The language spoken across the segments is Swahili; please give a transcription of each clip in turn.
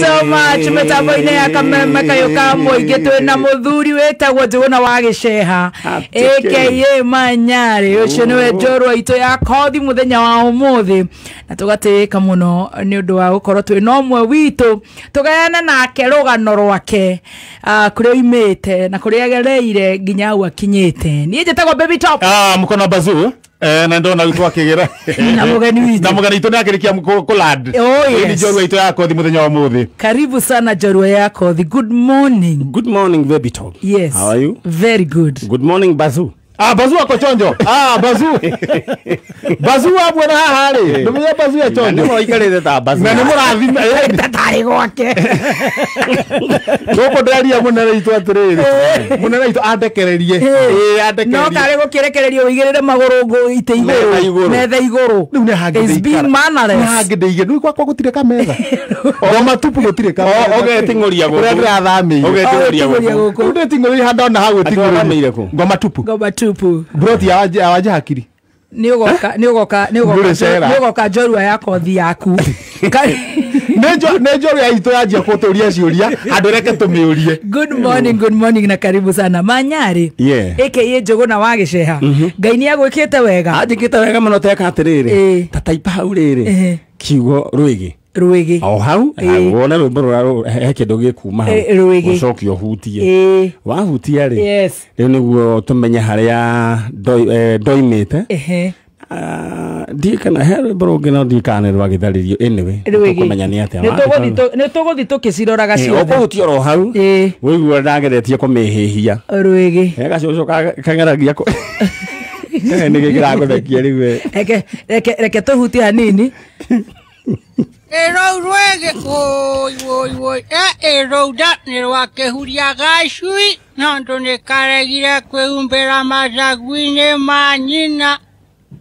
so much. Metaboine ya kameme kayoka moige twina muthuri wetagwo Njuguna wa Giceha aka Manyari. Ucio niwe njorwa itu ya kothi muthenya wa umuthi na tugatika muno ni undu wa gukorwo twina umwe witu tugayana nake rugano rwake kuria imite na kuria gereire nginya au akinyite. Nie njitagwo Baby Top mukono Bazoo na ndona witwa kigera na mugani itu nakirikia kulad. Ni njorwa itu ya kothi muthenya wa umuthi. Karibu sana njorwa ya kothi. Good morning. Good morning Baby Top. Yes. How are you? Very good. Good morning Bazoo. Bazoo ako chonjo. Bazoo. Bazoo abwe na hahari. Ndumiye Bazoo ya chonjo. Nimo ikarete ta Bazoo. Na nimurathime tatari gwake. Goko ndaria munere itu atiriri. Munere itu andekererie. Andekererie. No kare gukirekererio wigirire maguru ngo ite iguru. Metha iguru. Riu ne hangide. It's been mannerless. Ne hangide ige. Ndu kwa gutire ka metha. Matupu gutire ka. Ogetingoria guku. Urathamia. Ogetingoria guku. Ndu tingoria handa na hagu tingoria ku. Ngoma tupu. Tupu. Broti awaje hakiri. Ni ugoka njorwa ya kothi yaku. Nejo ya ito yaje kuturia ciuria andu reke tumiurie. Good morning na karibu sana Manyari. Aka Njuguna wa Giceha. Ngai ni agwikite wega. Ajikite wega muno teka atiriri. Tataipa hau riri. Kiugo Rwigi. O hau wona rwimbo rwa hekindu gikuma hau ucokio hutie wahutia ri riu niguo tumenye haria ndoimite ndikana he rwimbo rungi no ndikane rwa githaririo anyway tukumenya ni atia ni tuguthi tukiciroraga ciothe ohutia ro hau wigua ndageretie kumihihia Rwigi gacoco kangeragia nige kiraguthekia riu reke tuhutie hanini. Ero Rwigi oi ero ni rwake huria gacui nondu ni karegire kwihumbira macaguine ma nyina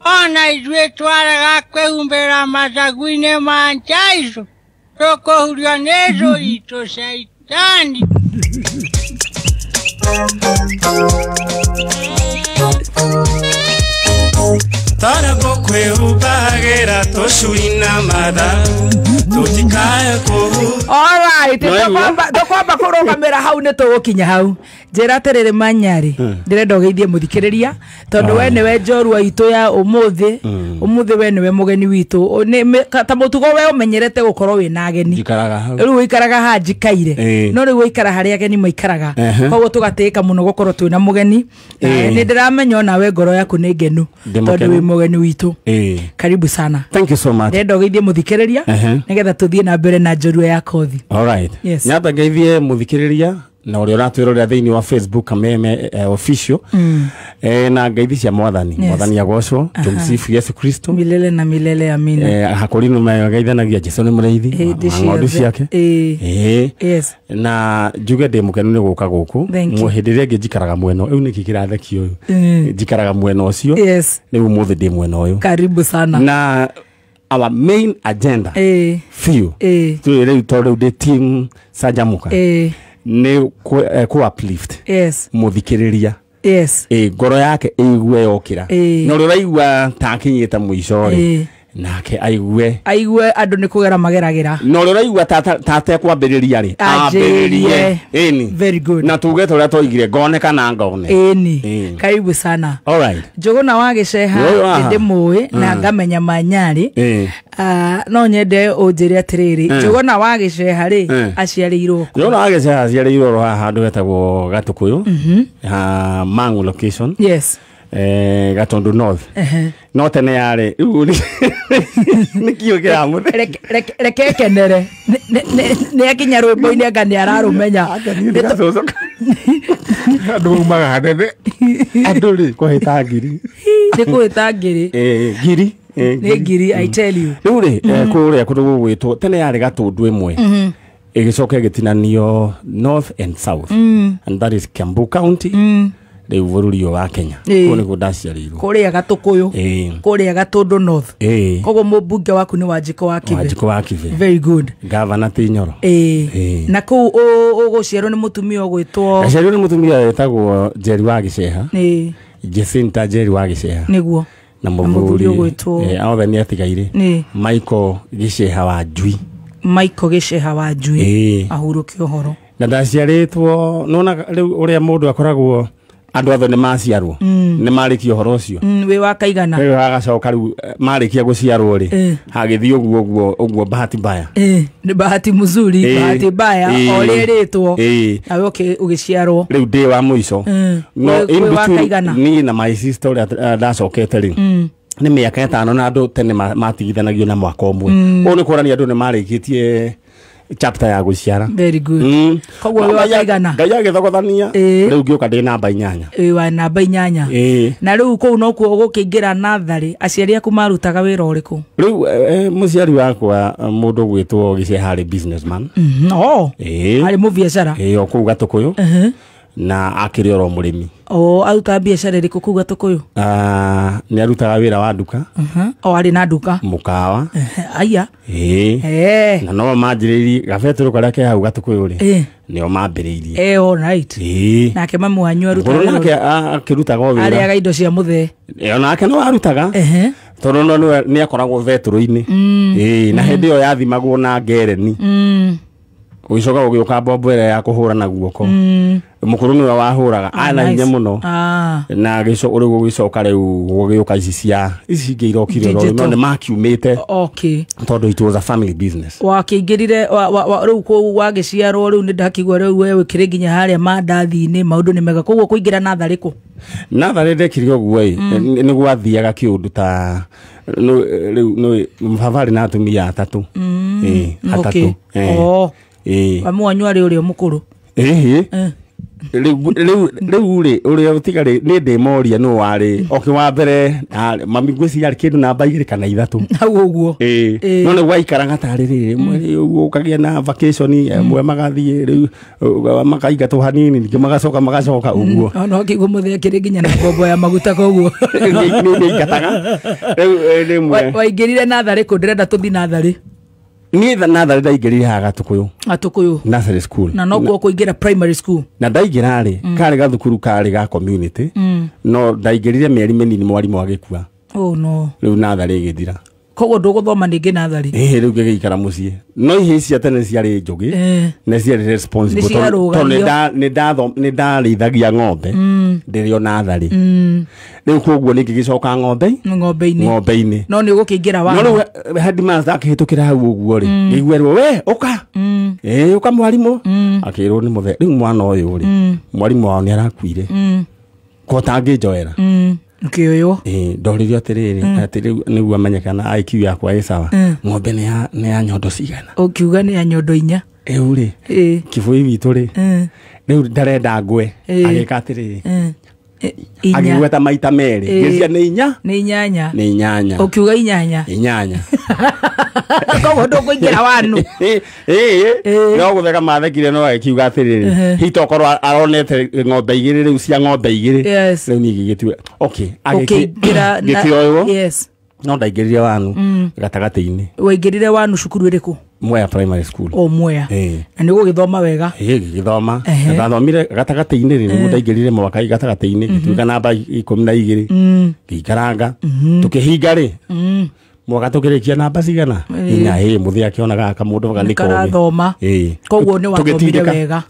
ona ithue twarega kwihumbira macaguine ma Jaisu tukuhurio ni ru itu Shaitani. Tarabo kweubagira toshurina mada tutikaye kuhu. Alright, tukwamba kurugamira hau ni tugukinya hau. Njira atiriri Manyari ndirenda ugeithie muthikiriria tondu we niwe njorwa itu ya umuthi we niwe mugeni witu ta mutugo we umenyerete gukorwo wina ageni jikaraga hau riu ikaraga ha njikaire no riu ikara haria ageni maikaraga koguo tugateka muno gukorwo twina mugeni ni ndiramenya ona we ngoro yaku ni ngenu tondu wi mugeni witu. Karibu sana. Thank you so much. Ndirenda ugeithie muthikiriria nigetha tuthie na mbere na njorwa ya kothi. Alright. Nyamba ngeithie muthikiriria na uri uratwirorera thiini wa Facebook Kameme official na ngeithi cia mwathani agocwo tumsifu Yesu Kristo milele na milele amina. Hakurinu mayo geithanagia Jesu ni mureithi ng'ondu ciake yes na njuge ndi mukenu ni guka guku muhindiria ngijikaraga mweno eu niki kiratheki uyu njikaraga mweno ucio ni umuthi ndi mweno uyu. Karibu sana. Na our main agenda few tu tondu ndi team Sajamuka ni ku uplift muthikiriria ngoro yake igue yokira no ruraigua takinyita mwico ri nake aigue andu ni kugera mageragira no ruraigua tate kwambiriria ri ambiririe very good na tuge toria toigire ngone kana ngone karibu sana. Alright. Njuguna wa Giceha ndi mui na ngamenya Manyari no nyende unjire atiriri Njuguna wa Giceha ri aciarirwo Njuguna wa Giceha aciarirwo ro handu hetagwo Gatukuyu Mangu location Gatundu North no tene yari ni kiyo kia mu reke kenere ni akinya rwimbo-ini anga ni ararumenya andu umaga hanene andu ri kuhita ngiri ni kuhita ngiri ngiri ni ngiri I tell you riu ri kuria kundu gwitwo tene yari Gatundu imwe igicoka gitinanio North and South and that is Kiambu County riu bururi wa Kenya kone kudaciarirwo kuria Gatukuyu kuria Gatundu North kogo mubunge waku ni Wanjiko wa Kive very good governor Tinyoro na ku uguciarwo ni mutumia ogwitwo aciarwo ni mutumia etagwo Njeri wa Giceha Jacinta Njeri wa Giceha niguo na muburi ogwitwo aothe ni atigaire Michael Giceha wa Njui Michael Gisheha wa Njui ahuruke uhoro na ndaciaritwo nona riu uria mundu akoragwo andu othe ni maciarwo ni marikio horo ucio we wakaigana we agacoka riu marikia guciarwo ri hagithii uguo bahati mbaya ni bahati mzuri bahati mbaya oreretwo nawe ugiciarwo riu ndi wa muico no in between ni na my sister uria ndacokete ri ni miaka 5 na andu tene matigithanagio na mwaka umwe o ni kurania andu ni marikitie chapter ya guciara. Very good. Kogwo we wakaigana Ngai agithogothania riu ngioka ndi namba 8 wa namba 8 na riu ko no ku gukingira nathari aciari aku marutaga wira uriku riu muciari wakwa mundu gwitwo Gisheha businessman ari mu biashara oku Gatukuyu na akiri oro murimi aruta biashara iriku ku Gatukuyu ni arutaga wira wa nduka ari na nduka mukawa aya na no manjiriri gabetero karia ke hau Gatukuyu ri nio mambiriirie all right nake mamu wanyu arutaga nake akirutaga wira ari aga indo cia muthe nake no arutaga tondu no ni akoragwo vetero-ini na hindi yo yathimagwo na ngereni ugicoka ugiuka mbombo ire ya kuhura na guoko mukuru niwe wahuraga ana hinya muno na gicoka uri gugicoka riu gugiuka ici ngirokire no ni makiumite tondu it was a family business wakingirire riu ku wagiciarwo riu ni ndakigwa riu wewe kiri nginya haria mandathi-ini maundu ni mega kogwo kuingira nathari ku nathari ndekire guo ni gwathiaga kiundu ta no mfavari na atumia atatu atatu mamu wanyu ari uri mukuru riu ri uri utigari ni ndimoria no wari wa mbere mami ngweci yari kindu namba 2 kana 3 hau uguo no ni gwaikara gatari riri mweri ukagia na vacation mwe magathie riu makaigatwo hanini ningi magacoka uguo no kiguo muthe kiri nginya na bombo ya maguta koguo ni ngataga riu mwe waingirire nathari ku ndirenda tuthi nathari ni nathari ndaingirire ha Gatukuyu nursery school na no guo kuingira primary school na ndaingira ri kari gathukuru kari ga community no ndaingirire mieri minini mwarimu agikua no riu nathari igithira kogwo nduguthoma ningi nathari riu ngigikara mucii no ihe cia tene ciari njugi na ciari responsible ni ndarithagia ng'ombe ndirio nathari riu kogwo ningigicoka ng'ombe-ini no ni ugukingira wa no headmaster akihitukira hau uguo ri ngigwerwo we uka uka mwarimu akirwo ni muthe riu mwana uyu ri mwarimu wao ni arakuire ko tanginjoera Kiyo ndoririo atiriri niguo amenyekana IQ yakwa sawa ng'ombe ni ya nyondo cigana ukiuga ni ya nyondo 4 uri kibui witu ri riu ndarenda ngwe agika atiriri agigweta maita meri ngizia ni inyanya ukiuga inyanya kogo ndukuingira wanu no gutheka mathekire no akiuga atiriri hitokoro aronete ng'ombe 2 riu cia ng'ombe 2 riu ni gigitwe agikira yes no ndaingirire wanu gatagati-ini waingirire wanu cukuru iriku Mwea primary school Mwea na nigo githoma wega githoma ndathomire gatagati-ini ri nigo ndaingirire mwaka gatagati-ini gituika namba 12 gikaranga tukihinga ri mwaka tukirikia namba cigana inya muthia akionaga kamundu ga niko thoma kogwo ni wathomire wega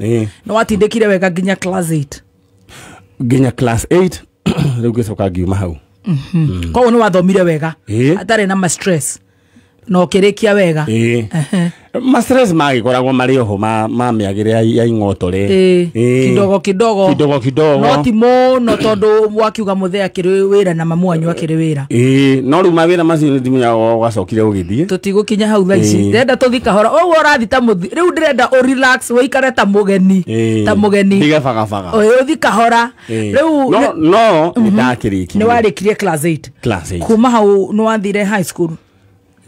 no watindikire wega nginya class 8 riu gicoka ngiuma hau kogwo ni wathomire wega atari na stress no kirikia wega ma stress magikoragwo mari oho ma miagire ya ing'otore kidogo no timo no tondu wakiuga muthe akiri wira na mamu wanyu akiri wira no ru mawira macio ndimunya gwacokire ugithie tutigukinya hau thaici ndenda tuthika hora o urathi ta muthi riu ndirenda o relax weikare ta mugeni ndiga faga uthika hora riu no ndakiriki ni warikirie class 8 kuma hau no wathire high school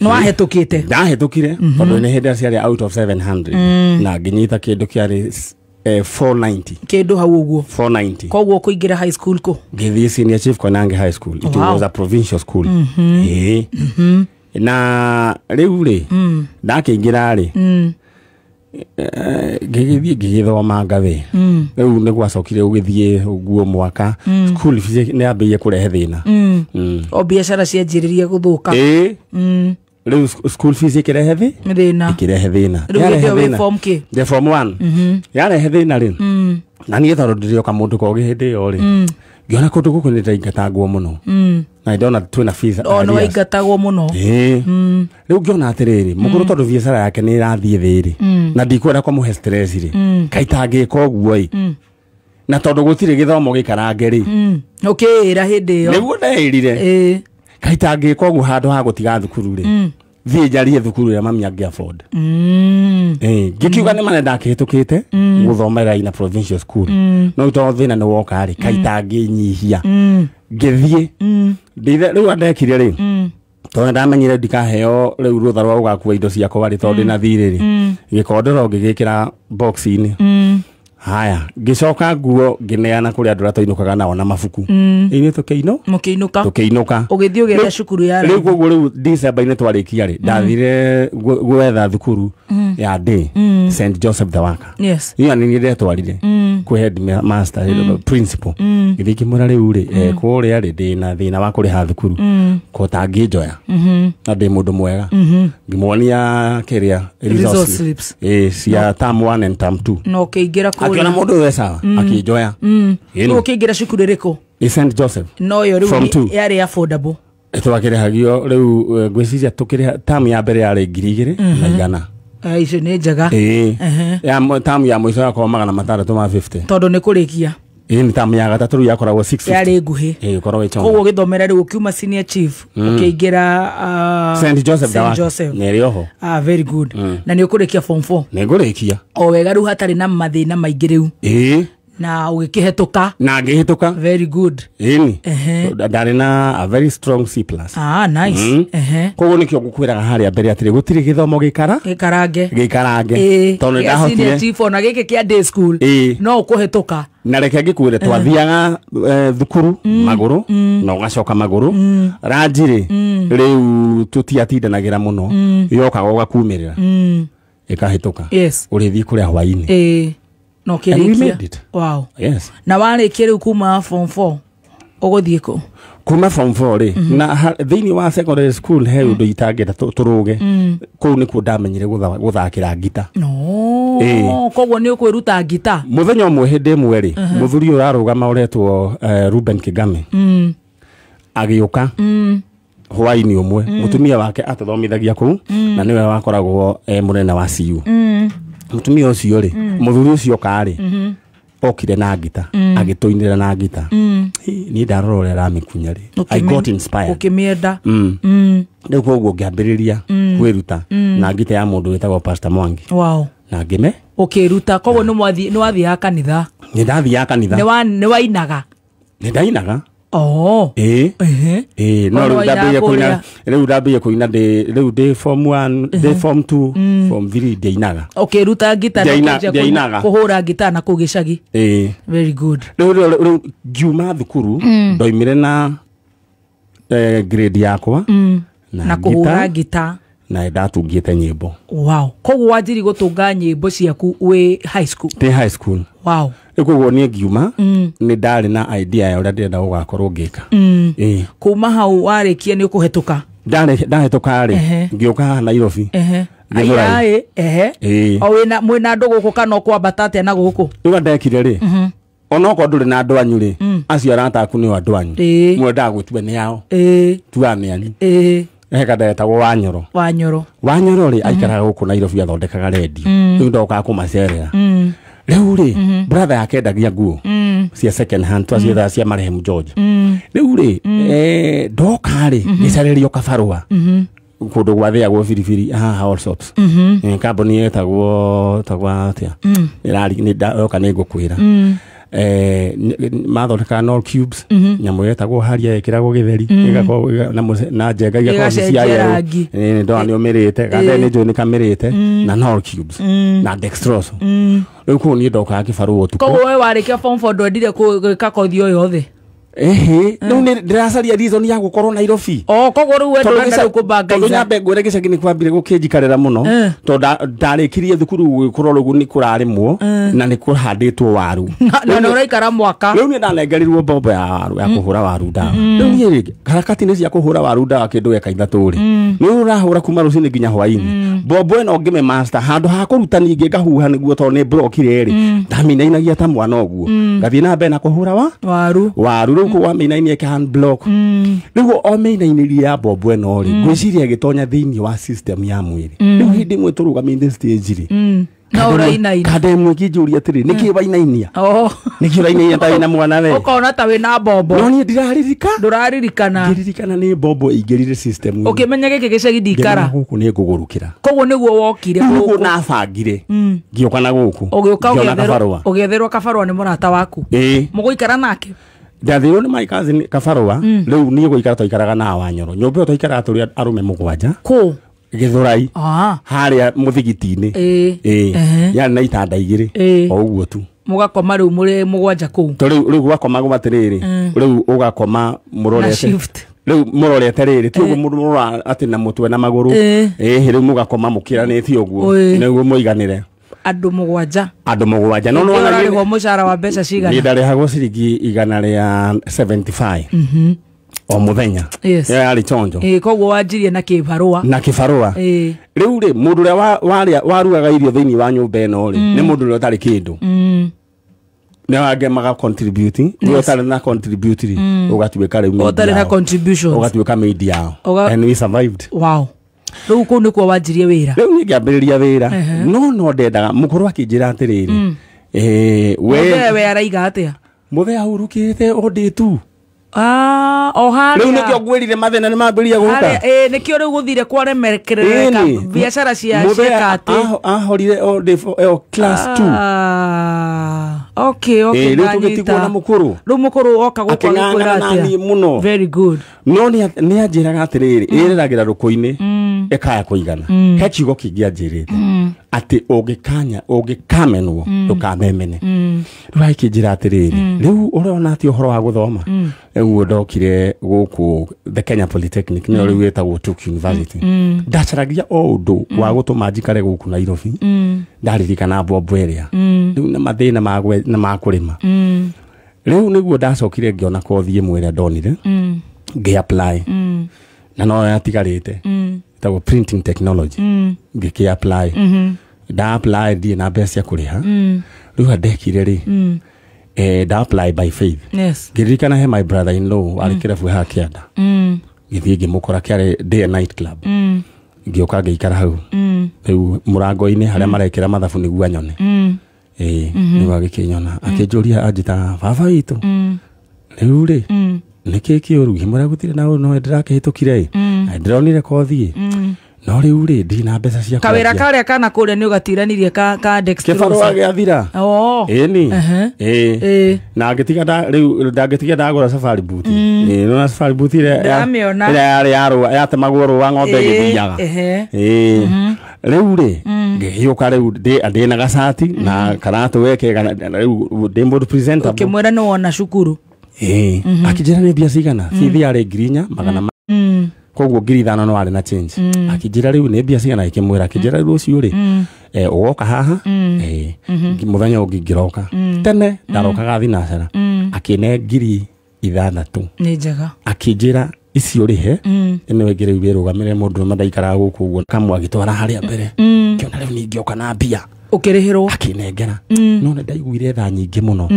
no ahetukite ndahetukire tondu ni henda ciari out of 700 na nginyita kindu kiari 490 kindu hau uguo 490 kogwo kuingira high school ko ngithi senior chief Koinange high school it was a provincial school na riu ri ndakingira ri ngigithoma ngathi riu ni gwacokire ugithie uguo mwaka school fees ni ambiye kurehe thina o biashara cianjiririe guthuka Leo school fees ikirehe thina. Ikirehe thina. Rĩu form K. The form 1. Yarehe thina rĩ. Na niĩ tondũ ndĩrĩoka mũndũ kogi hĩndĩ ĩyo rĩ. Ngĩona kũndũ gũkũ nĩ ndaingatagwo mũno. Na ndona twĩna fees. No aingatagwo mũno. Rĩu ngĩona atĩrĩrĩ, mũkũrũ tondũ biacara yake nĩ ĩrathiĩ thĩ rĩ. Na ndikwenda kũmũhe stress rĩ. Kaita ngĩka ũguo ĩ. Na tondũ gũtirĩ gĩthomo gĩkarange rĩ. Ũkĩĩra hĩndĩ ĩyo. Nĩguo ndeĩrire. Kaita ngĩka ũguo handũ ha gũtiga thukuru rĩ. Thiĩ njarie thukuru ya mami angĩ afford. Ngĩkiuga nĩ mane ndakĩhĩtũkĩte gũthomera ina provincial school. No tondũ thĩna nĩ woka rĩ, kaita ngĩnyihia. Ngĩthiĩ. Rĩu andekire rĩ. Tondũ ndamenyire ndikaheo rĩu rũtha rwa gũgakua indo ciakwa rĩ tondũ na thirĩ rĩ. Gĩkondoro ngĩgĩkĩra box-inĩ. Haya, ngĩcoka nguo ngĩneana kũrĩa andũ ratoinũkaga nao na mabuku. Ĩnĩ tũkĩinũka. Ũgĩthiĩ ũgĩetha cukuru ya rĩu koguo rĩu December-inĩ twarĩkia rĩ, ndathire gwetha thukuru ya day St Joseph the Waka. Iyo nĩ ndetwarire kwĩ headmaster principal. Gĩthiĩ kĩmũra rĩu rĩ, kũrĩa rĩ ndĩna thĩna wa kũrĩha thukuru. Kota ngĩnjoya. Na ndĩ mũndũ mwega. Ngĩmuonia kĩrĩa resource slips. Cia term 1 and term 2. No kĩingĩra akiona mũndũ ũyũ sawa akĩnjoya. Nĩ ũkĩingĩra cukuru ĩrĩkũ? St Joseph. No yo rĩu yarĩ affordable. Twakĩrĩhagio rĩu ngwĩciria tũkĩrĩha term ya mbere yarĩ 2,100. Icio nĩ njega. Ya term ya mũico yakorwo 650. Tondũ nĩ kũrĩkia. Ni term ya gatatũ rĩu yakoragwo 650. Yarĩ nguhĩ. Korwo ĩchonga. Koguo gĩthomera rĩu ũkiuma senior chief ũkĩingĩra St Joseph nĩ rĩoho. Very good. Na nĩ ũkũrĩkia form 4. Nĩ ngũrĩkia. O wega rĩu hatarĩ na mathĩna maingĩ rĩu. Na ũgĩkĩhetũka. Na ngĩhetũka. Very good. Ndarĩ na a very strong C+. Nice. Koguo nĩkĩo ngũkwĩraga harĩa mbere atĩrĩ gũtirĩ gĩthomo gĩkarange. Tondũ ndahotire. Senior chief ona gĩkĩ kĩa day school. No ũkũhetũka. Na reke ngĩkwĩre twathiaga thukuru magũrũ na ũgacoka magũrũ. Ranjirĩ rĩu tũtiatindanagĩra mũno. Yokaga ũgakumĩrĩra. Ĩkahĩtũka. Ũrĩthiĩ kũrĩa hwainĩ. No kĩrĩkia. Wow. Na warĩkia rĩu kuma form 4 ũgũthiĩ kũ? Kuma form 4 rĩ, na thĩinĩ wa secondary school he ũndũ itangĩenda tũrũge. Kũu nĩkuo ndamenyire gũthakĩra ngita. Koguo nĩ ũkwĩruta ngita? Mũthenya ũmwe hĩndĩ ĩmwe rĩ, mũthuri ũrarũgama ũretwo Ruben Kigame agĩũka hwainĩ ũmwe. Mũtumia wake atũthomithagia kũu na nĩwe wakoragwo mũnene wa CU. Mũtumia ũcio rĩ, mũthuri ũcio karĩ okire na ngita agĩtũinĩra na ngita. Niĩ ndarora ũrĩa aramĩkunya rĩ, I got inspired. Ũkĩmĩenda. Rĩu koguo ngĩambĩrĩria kwĩruta na ngita ya mũndũ wĩtagwo Pastor Mwangi. Na ũkĩruta. Koguo nĩ wathiaga kanitha? Nĩ ndathiaga kanitha. Nĩ wainaga? Nĩ ndainaga. No rĩu ndambĩrĩria kũina rĩu ndĩ form 1, ndĩ form 2, form 3 ndiainaga. Ũkĩruta ngita na kũhũra ngita na kũu gĩcagi? Very good. Rĩu ngiuma thukuru ndoimire na grade yakwa na kũhũra ngita na ndatungĩte nyĩmbo. Wow. Koguo wanjiri gũtũnga nyĩmbo ciaku wĩ high school? Ndĩ high school. Wow. Koguo niĩ ngiuma nĩ ndarĩ na idea ya ũrĩa ndĩrenda gũgakorwo ngĩka. Kuma hau warĩkia nĩ ũkũhetũka? Ndahĩtũka rĩ, ngĩũka haha Nairobi. O mwĩna andũ gũkũ kana ũkwambata atĩa na gũkũ? Rĩu ndekire rĩ, onokorwo ndũrĩ na andũ anyu rĩ, acio arata aku nĩo andũ anyu. Mwendaga gwĩtua nĩ ao. Tuaga nĩ anyu. Heka ndetagwo Wanyoro rĩ, aikaraga gũkũ Nairobi athondekaga redio. Rĩu ndokaga kũmacerera. Rĩu rĩ, brother yake endagia nguo cia second hand twaciethaga cia Marehemu George. Rĩu rĩ, ndoka rĩ, ngĩcarerio kabarũa kũndũ gwathĩagwo biribiri haha Allsops. Kambuni yetagwo atĩa? Nĩndoka nĩngũkwĩra. Mathondekaga Nol Cubes, nyamũ yetagwo haria ĩkĩragwo gĩtheri na njenga igakorwo cia yerũ. Ndoa nĩũmĩrĩte, ganda nĩ njũĩ nĩkamĩrĩte na Nol Cubes na Dextrose. Rĩu kũu niĩ ndokaga kĩbarũa ũtukũ. Koguo we warĩkia form 4 ndwendire gwĩka kothi o yothe? no ni ndiracaria reason ya gukorwo Nairobi koguo riu wendo nenda kubanga iza nyambe ngwere gicagi ni kwambire gukinjikarira muno to ndarikirie thukuru kurorogu ni kurarimwo na ni kuhanditwo waru na uraikara mwaka riu ni ndanengerirwo bombo ya waru ya kuhura waru ndawa riu ni harakati ni cia kuhura waru ndawa kindu eka ithatu ri ni urahura kuma rucini nginya hwaini bombo eno ngime master handu ha kuruta ningi ngahuha niguo to ni brokire ri ndaminainagia ta mwana oguo ngathie na mbere na kuhura waru riu kwa minaini ke hand block riu o minaini ya bombo eno ri gwiciria gitonya thiini wa system ya mwiri riu hindi mwe turugaminde stage ri na urainaina kade mwe kijuria tiri niki bainainia niki bainainia ta ina mwana we ukona ta wina bombo no ni ndiraririkana ni bombo ingirire system ukimenya giki gicagi ndikara guku ni ngugurukira koguo niguo wokire guku na bangire ngioka na guku ugietherwo kabarwa ni murata waku muguikara nake ndathirwo ni my cousin kabarwa riu ni guikara toikaraga na Wanyoro nyumba toikaraga turi arume mugwanja ku Githurai haria muthigitini ya na itanda igiri o uguo tu mugakoma riu muri mugwanja ku riu gwakoma gumatiriri riu ugakoma murorete riu murorete riri tuguo murora ati na mutwe na maguru riu mugakoma mukiranithio uguo niguo muiganire andu mugwanja no no mushara wa mbeca cigana ni ndarehagwo ciringi igana ria 75 o muthenya yari chonjo koguo wanjirie na kibarua riu ri mundu ria warugaga irio thiini wa nyumba eno ri ni mundu ria utari kindu ne wagemaga contributing ni utari na contribute ri ugatuika riu utari na contribution ugatuika media and we survived riu ku nikuo wanjirie wira riu ni ngiambiriria wira no ndendaga mukuru akinjira atiriri we araiga atia muthe ahurukite onditu o haria riu nikio ngwirire mathina ni mambiria guka nikio riu guthire kwaremekerereka biashara cia ciekati ahorire o class 2 okay riu tugitigwo na mukuru riu mukuru oka gukwa gukwira atia muno very good no ni anjiraga atiriri iriragira rukuini ekaya kuigana he kiugo kingianjirite ati ugikamenwo ndukamemene raikinjira atiriri riu urona ati uhoro wa guthoma riu ndokire guku the Kenya Polytechnic ni riu wetagwo Tuke University ndacaragia o undu wa gutuma njikare guku Nairobi ndaririkana bombo area riu na mathina na makurima riu niguo ndacokire ngiona kothi imwe ria ndonire ngi-apply na no yatigarite tawo printing technology ngiki-apply nda-apply ndi na mbeca kuriha riu ndekire ri nda-apply by faith ngiririkana he my brother in law ari kirabu ha kianda ngithie ngimukora kiare day and night club ngioka ngiikara hau riu murango-ini haria marekira mathabu niguo anyone ni wagikinyona akinjuria anjita baba witu riu ri niki kiuru ngimura gutire na no ndirakihitukire ndironire kothi no riu ri ndi na mbeca cia kawira karia kana kuria ni ugatiranirie ka dextrose kibarua giathira ni na ngitiga riu ndangitiga ndagura safari boot no na safari boot ile ya temagwo ruwa ng'ombe githiaga riu ri ngihiuka riu ndi na gacati na karatu weke riu ndi board presenter ukimwira no wona cukuru akijira ni bia cigana fithi yari ngirinya magana koguo ngiri 5 no ari na change akijira riu ni bia cigana ikimwira akijira riu ucio ri ugoka haha muthenya ungiroka tene ndarokaga thinacara akine ngiri 6 ni njega akijira icio rihe ene wegere wirugamire mundu mandaikara guku uguo kamwe agitwara haria mbere kiona riu ningioka na bia ukirihirwo akinengera no ndaiguire tha nyingi muno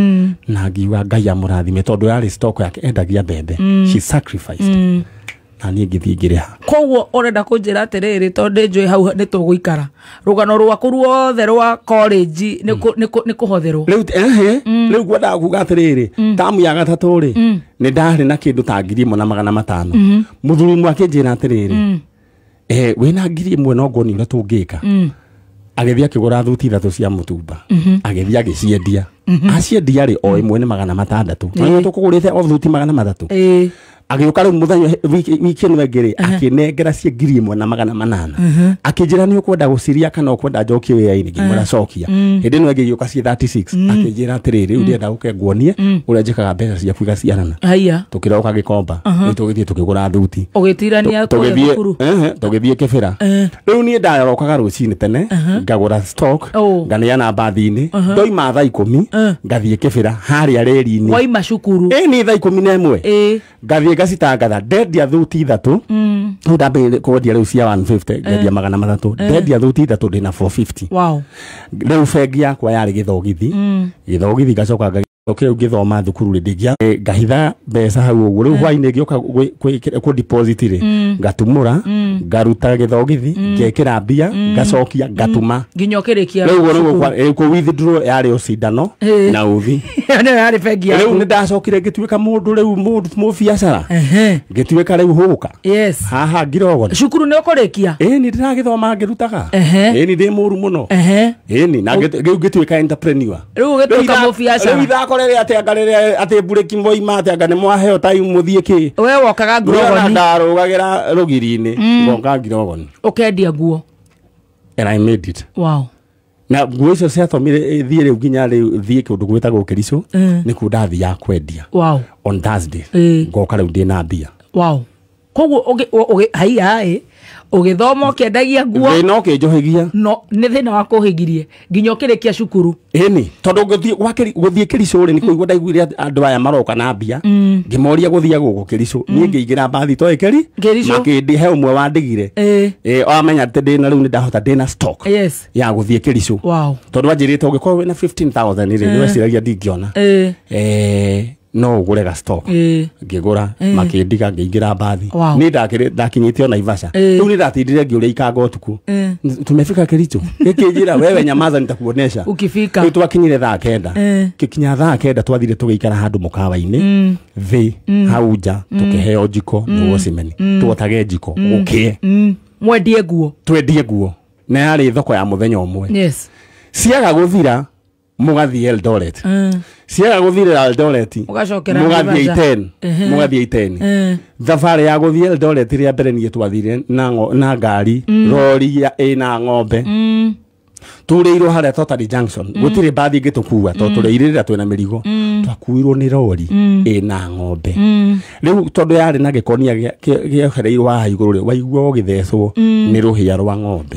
na ngiwa Ngai amurathime tondu yari stock yake endagia mbembe she sacrificed na ni ngithie ngiriha koguo urenda kunjira atiriri tondu njui hau ni tuguikara rugano rwaku ruothe rwa college ni kuhotherwo riu gwenda kuga atiriri tamu ya gatatu ri ni ndari na kindu ta 1,500 muthuri mwake njira atiriri wina 1,000 no ngoni ura tungika agithia akigura thuti 3 cia mutumba agithia agiciendia aciendia ri o imwe ni 600 no tukugurite o thuti 300 agĩũka rĩu mũthenya wiki ĩno ĩngĩ akĩnengera cia 1,800 akĩnjĩra nĩ ũkwenda gũciria kana ũkwenda njokie wĩra-inĩ ngĩmwĩra cokia hĩndĩ ĩno ĩngĩ igĩũka ci 36 akĩnjĩra atĩrĩrĩ rĩu ndĩrenda gũke nguonie ũrĩa njĩkaga mbeca ciaku igaciarana tũkĩroka gĩkomba nĩ tũgĩthiĩ tũkĩgũra thuti ũgĩtirania kũrĩa thukuru tũgĩthiĩ kĩbĩra rĩu niĩ ndarokaga rũcinĩ tene ngagũra stock nganeana mbathi-inĩ ndoima thaa 10 ngathiĩ kĩbĩra harĩa reri-inĩ waima cukuru nĩ thaa 11 ngathiĩ ngacitangatha ndendia thuti 3 rĩu ndambĩrĩria kwendia rĩu cia 150 ngendia 300 ndendia thuti 3 ndĩna 450 rĩu bengi yakwa yarĩ gĩthogithi ngacoka rĩu ngĩthoma thukuru rĩndĩ ngahitha mbeca hau ũguo rĩu hwainĩ ngĩoka ku deposit rĩ ngatumũra ngaruta gĩthogithi ngekĩra mbia ngacokia ngatuma nginya ũkĩrĩkia rĩu ku withdraw yarĩ ũcindano na uthi nĩ yarĩ bengi yaku rĩu nĩ ndacokire ngĩtuĩka mũndũ rĩu mũbiacara ngĩtuĩka rĩu hũka haha ngirogoni cukuru nĩ ũkũrĩkia nĩ ndĩragĩthoma ngĩrutaga nĩ ndĩ mũru mũno na rĩu ngĩtuĩka entrepreneur rĩu ũgĩtuĩka mũbiacara rĩrĩa atĩ atĩ bureki moima atĩ anga nĩ mwaheo time mũthiĩ kĩ we wokaga ngirogoni ndarũgagĩra rũgiri-inĩ ngoka ngirogoni ũkendia nguo and I made it na nguo icio ciatũmire thiĩ rĩu nginya rĩu thiĩ kĩndũ gwĩtagwo Kericho nĩkuo ndathiaga kwendia on Thursday ngoka rĩu ndĩna mbia koguo haiya ũgĩthoma ũkĩendagia nguo no kĩnjohagia no nĩ thĩna wa kũhĩgirie nginya ũkĩrĩkia cukuru ĩni tondũ gũthiĩ Kericho rĩ nĩ kũigua ndaiguire andũ aya maroka na mbia ngĩmoria gũthiĩ gũkũ Kericho niĩ ngĩingĩra mbathi toĩ makĩndĩhe ũmwe wandigire amenya atĩ ndĩna rĩu nĩ ndahota ndĩna stock ya gũthiĩ Kericho tondũ anjĩrĩte ũngĩkorwo wĩna 15,000 rĩ nĩ weciragia ndingĩona no ũgũre ga stock ngĩgũra makĩndiga ngĩingĩra mbathi nĩ ndakinyĩte ona Naivasha rĩu nĩ ndatindire ngĩũrĩa ikanga ũtukũ tumefika Kericho gĩkĩnjĩra wewe nyamaza nitakuonesha ukifika rĩu twakinyire thaa 9 gĩkinya thaa 9 twathire tũgĩikara handũ mũkawa-inĩ thĩ hau nja tũkĩheo njiko nĩguo cimeni twotage njiko gũkĩe twendie nguo na yarĩ thoko ya mũthenya ũmwe ciaga gũthira mũgathiĩ Eldoret ciaga gũthirĩra Eldoret mũgathiĩ 10 thabarĩ ya gũthiĩ Eldoret rĩa mbere niĩ twathire na ngari rori ĩna ng'ombe turĩirwo harĩa Totally Junction gũtirĩ mbathi ĩngĩtũkua tondũ tũrĩirĩra twĩna mĩrigo twakuirwo nĩ rori ĩna ng'ombe rĩu tondũ yarĩ na gĩkonia gĩohereirwo haha igũrũ waigua ũgĩthecwo nĩ rũhĩa rwa ng'ombe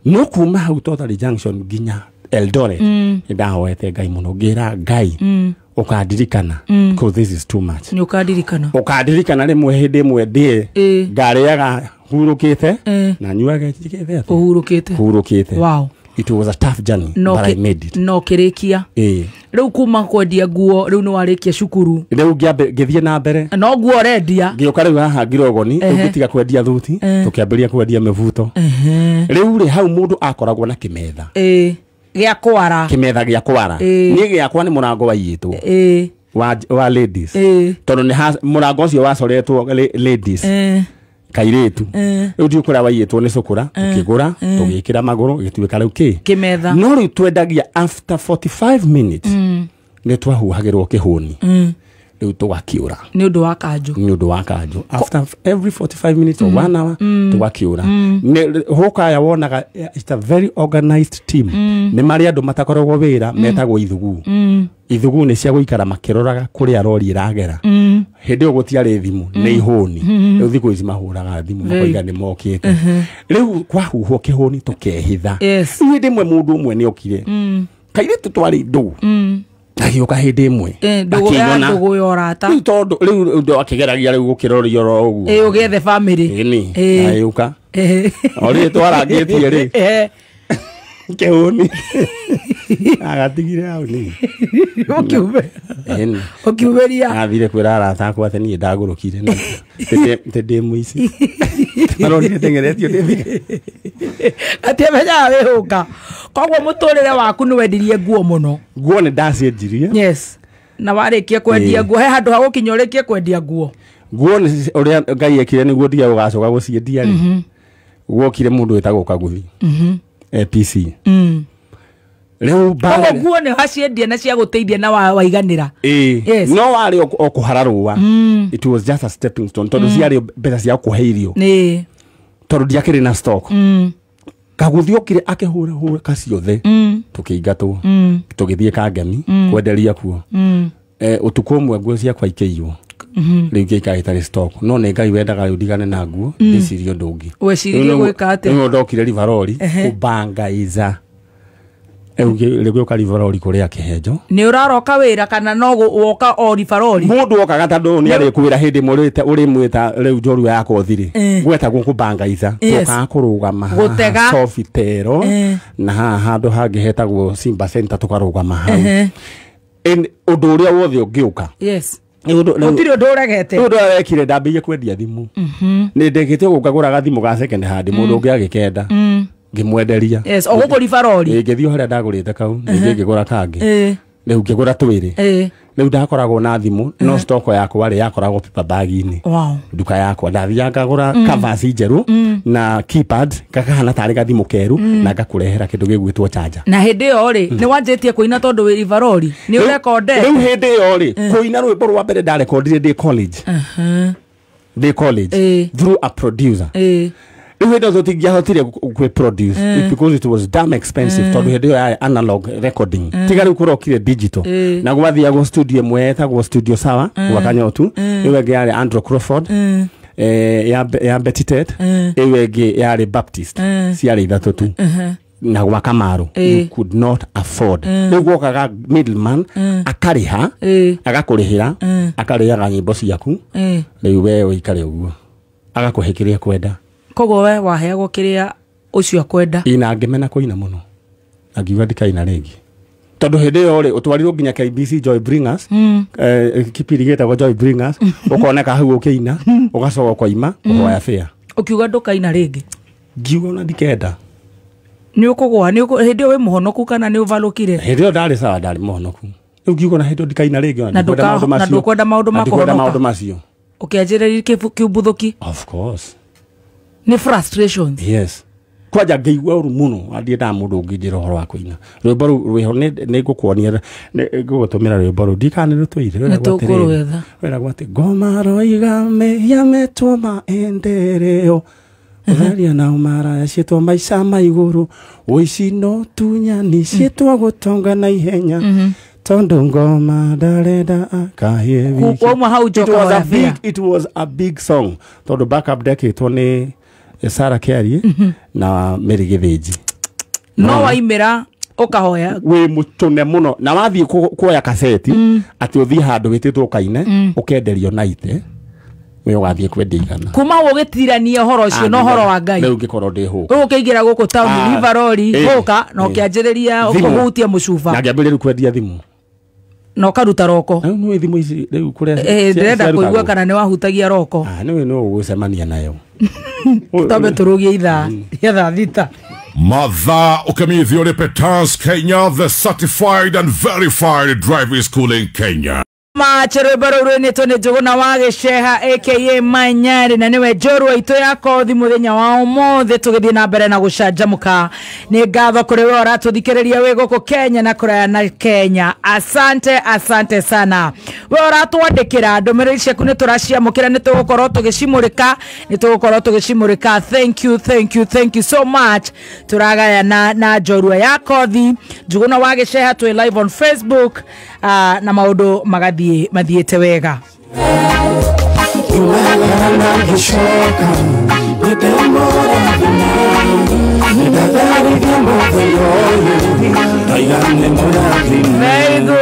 no kuma hau Totally Junction nginya Eldoret ndahoete Ngai mũno ngĩra Ngai ũkandirikana because this is too much nĩ ũkandirikana rĩmwe hĩndĩ ĩmwe ndĩe ngarĩaga hurũkĩte na nyuaga njigĩte hurũkĩte it was a tough journey but I made it no kĩrĩkia rĩu kuma kwendia nguo rĩu nĩ warĩkia cukuru rĩu ngĩthiĩ na mbere no nguo ũrendia ngĩũka rĩu haha ngirogoni ngĩtiga kwendia thuti tũkĩambĩrĩria kwendia mĩbuto rĩu rĩ hau mũndũ akoragwo na kĩmetha gĩa kwara niĩ gĩakwa nĩ mũrango waiyĩtwo wa ladies tondũ nĩ mũrango ũcio wacoretwo ladies kairĩtu rĩu ndiũ kũrĩa waiyĩtwo nĩ cũkũra tũkĩgũra tũgĩkĩra magũrũ gĩtuĩka rĩu kĩmetha no rĩu twendagia after 45 minutes nĩ twahuhagĩrwo kĩhũni rĩu tũgakiũra nĩ ũndũ wa kanjũ after every 45 minutes or 1 hour tũgakiũra hũkaya wonaga it's a very organized team nĩ marĩ andũ matakoragwo wĩra metagwo ithugu nĩ cia gũikara makĩroraga kũrĩa rori ĩragera hĩndĩ ĩyo gũtiarĩ thimũ nĩ ihũni rĩu thikũ ici mahũraga thimũ makoiga nĩ mokĩte rĩu kwahuhwo kĩhũni tũkehitha rĩu hĩndĩ ĩmwe mũndũ ũmwe nĩ okire kairĩtu twarĩ ndũũ agĩũka hĩndĩ ĩmwe akĩona rĩu tondũ rĩu akĩgeragia rĩu gũkĩroria oro ũguo ũgethe family agĩũka o rĩu twarangĩtie rĩ kĩhũni agatigire hau nĩ ũkiumĩria athire kwĩra arata akwa atĩ niĩ ndagũrũkire ndĩ mũici maronire tengeretio atĩ menyaga wĩhũka koguo mũtũrĩre waku nĩ wendirie nguo mũno nguo nĩ ndacienjirie na warĩkia kwendia nguo he handũ ha gũkinya ũrĩkie kwendia nguo ũrĩa Ngai ekire nĩguo ndia ũgacoka gũciendia rĩ guokire mũndũ wĩtagwo Kaguthi APC Leo banga nguo ne haciendia na cia guteithia na waiganira yes no wari okuhararua it was just a stepping stone tondu ciari mbeca cia kuheirio ni tondu diakiri na stock kaguthiokire akihura kaciothe tukiingatwo tugithie Kangemi kwenderia kuo utuko mwe nguo cia kwa ikeiywo riu gika itari stock no ne ngai wendaga udigane na nguo ndicirio ndungi wecirie gwika ate no ndokire rivarori kubangaiza lego kalivarori kuria kihejo ni uraroka wira kana no woka o rivarori mundu woka gatando ni ari kuwira hindi murite uri mwita riu njorua yako thiri gweta gukubangaiza toka kurugama gutega sofitero na handu hangi hetagwo Simba Center tukarugama hau en undu uria wothe ungiuka yes utiri undu uregete undu arekire ndambiye kwendia thimu ni ndekite gukagura gathimu ga second hand mundu ungi agikenda ngimwenderia yes oguko rivarori ngithio haria ndagurite kau ngigura kangi riu ngigura twiri riu ndakoragwo na thimu no stock yakwa ri yakoragwo paper bag ini wow duka yakwa ndathia ngagura covers njeru na keypad kakahana tari gathimu keru na ngakurehera kindu gigwitwo charger na hindi yo ri ni wanjetie kuina tondu wi rivarori ni urekode riu hindi yo ri kuina rwimbo rwa mbere ndarekondire ndi college through a producer we don't think you have to produce because it was damn expensive to do analog recording tigari kurokire digital na gwathia go studio mweta go studio sawa wakanyotu iwege yale Andrew Crawford ya Betty Ted iwege yale Baptist si yale ithatu tu na wakamaro you could not afford niguo kaga middleman akariha agakurihira akariha nyimbo ciaku riu we ikare uguo agakuhikiria kwenda kogo we waheagwo kiria ucio kwenda ina ngemena kuina muno agiwa ndikaina ringi tondu hindi yo ri utwarirwo nginya KBC Joy Bringers kipirigeta go Joy Bringers ukoneka hau ukiina ugacoka kwaima uhoya fare ukiuga ndukaina ringi ngiuga na ndikenda ni ukugwa ni hindi we muhonoku kana ni uvalukire hindi yo ndari sawa ndari muhonoku ngiuga na hindi ndikaina ringi na ndukwenda maundu macio ukianjiriria kiubuthuki of course ni frustrations yes kwaja ngeigwa uru muno andie da mundu ngijira horo wa kuina rwimbo rwiho ne gukuonia gugutumira rwimbo ru ndikane rutwire wera gwate ngoma roiga me yametwo maendereo Varia na umara cietwa maica maiguru uici no tunyani cietwa gutonga na ihenya tondu ngoma ndarenda akahie it was a big song tondu backup deck itwo ni Sarah Carey na Mary Githinji no waimira ukahoya we mutune muno na wathie kuoya kaseti ati uthie handu wititwo kaine ukenderio naite we wathie kwendia igana kuma ugitirania horo ucio no horo wa ngai riu ngikoro ndi hu ukiingira guku town rivarori hoka no kianjiriria ukuhutia mucuba na ngiambiriria kwendia thimu no karuta roko no thimu ici riu kuria ndirenda kuigua kana ni wahutagia roko no gucemania nayo tobe turugie itha yatha thita Mathaa ukamithio Repetance Kenya, the certified and verified driving school in Kenya. Machere baruru ni tone jogona wage sheha aka Manyari na niwe jorwa ito yako thi muthenya wa umothe tugithie na mbere na gucanjamuka ni ngatho kuri we uratuthikiriria we goko Kenya na kuraya na Kenya asante sana we uratwandikira ndumiriri ciaku ni turaciamukira ni tugukorwo tugicimurika thank you so much turagaya na jorwa yako thi jogona wage sheha tu live on Facebook na maundu magathi mathiete wega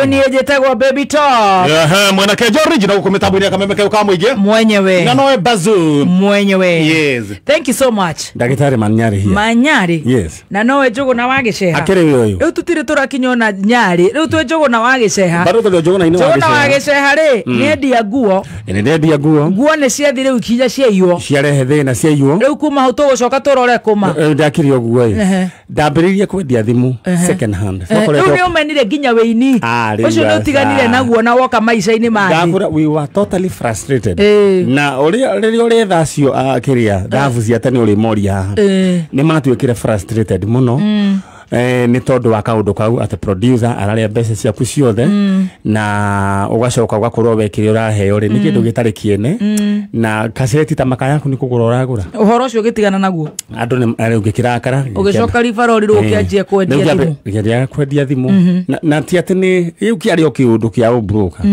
Very good baby talk. Mwana ke George na kumitamburia kamemeke ukamwige mwenyewe na noe Bazu mwenyewe yes thank you so much Ndagitari Manyari here Manyari yes na noe jogo na wagiceha akere yoyo riu tutire turakinyona Nyari riu twe jogo na wagiceha bado twe jogo na ino wagiceha ri ni endia nguo nguo ne ciathire ukinya ciaiywo ciarehe thina ciaiywo riu kuma hau tugucoka turore kuma ndakirio guo ndambiririe kwendia thimu second hand riu ni umenire nginya weini ucio ni utiganire naguo na woka maica-ini mangĩ we were totally frustrated na uri thacio kiria davu cia tani uri moria ni matuikire frustrated muno nĩ tondũ wa kaũndũ kau atĩ producer ararĩa mbeca ciaku ciothe na ũgacoka ũgakorwo wekĩrĩ ũraheo rĩ nĩ kĩndũ gĩtarĩ kĩene na kaseti ta maka yaku nĩ kũgũra ũragũra ũhoro ũcio ũgĩtigana naguo andũ nĩ ũngĩkĩrakara ũgĩcoka ribarori rĩ ũkĩanjia kwendia thimũ ũkĩanjia kwendia thimũ na ti atĩ nĩ rĩu kĩarĩ o kĩũndũ kĩa ũbroka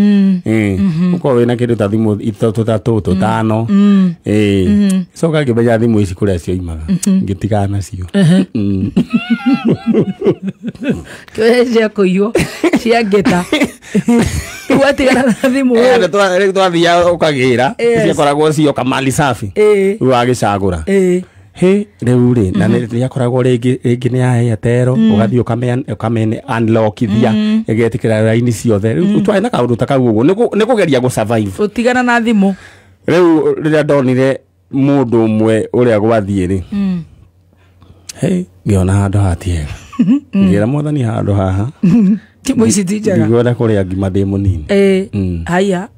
ũkorwo wĩna kĩndũ ta thimũ ithatũ tatũ tũtano coka ngĩmenya thimũ ici kũrĩa cioimaga ngĩtigana nacio kweja kũiywo cia ngeta watigana na thimũ rĩu twathiaga ũkagĩra ciakoragwo cioka mali safi rĩu wagĩcagũra rĩu rĩ na nĩakoragwo rĩngĩ nĩ ya Airtel ũgathiĩ ũkamene unlockithia ĩgetĩkĩra raini ciothe rĩu twarĩ na kaũndũ ta kau ũguo nĩ kũgeria gũsurvive ũtigana na thimũ rĩu rĩrĩa ndonire mũndũ ũmwe ũrĩa gwathiĩ rĩ ngĩona handũ hatiega ngĩra mwathani handũ haha timũ ici ti njega ngĩgwenda kũrĩa ngima ndĩ mũnini haya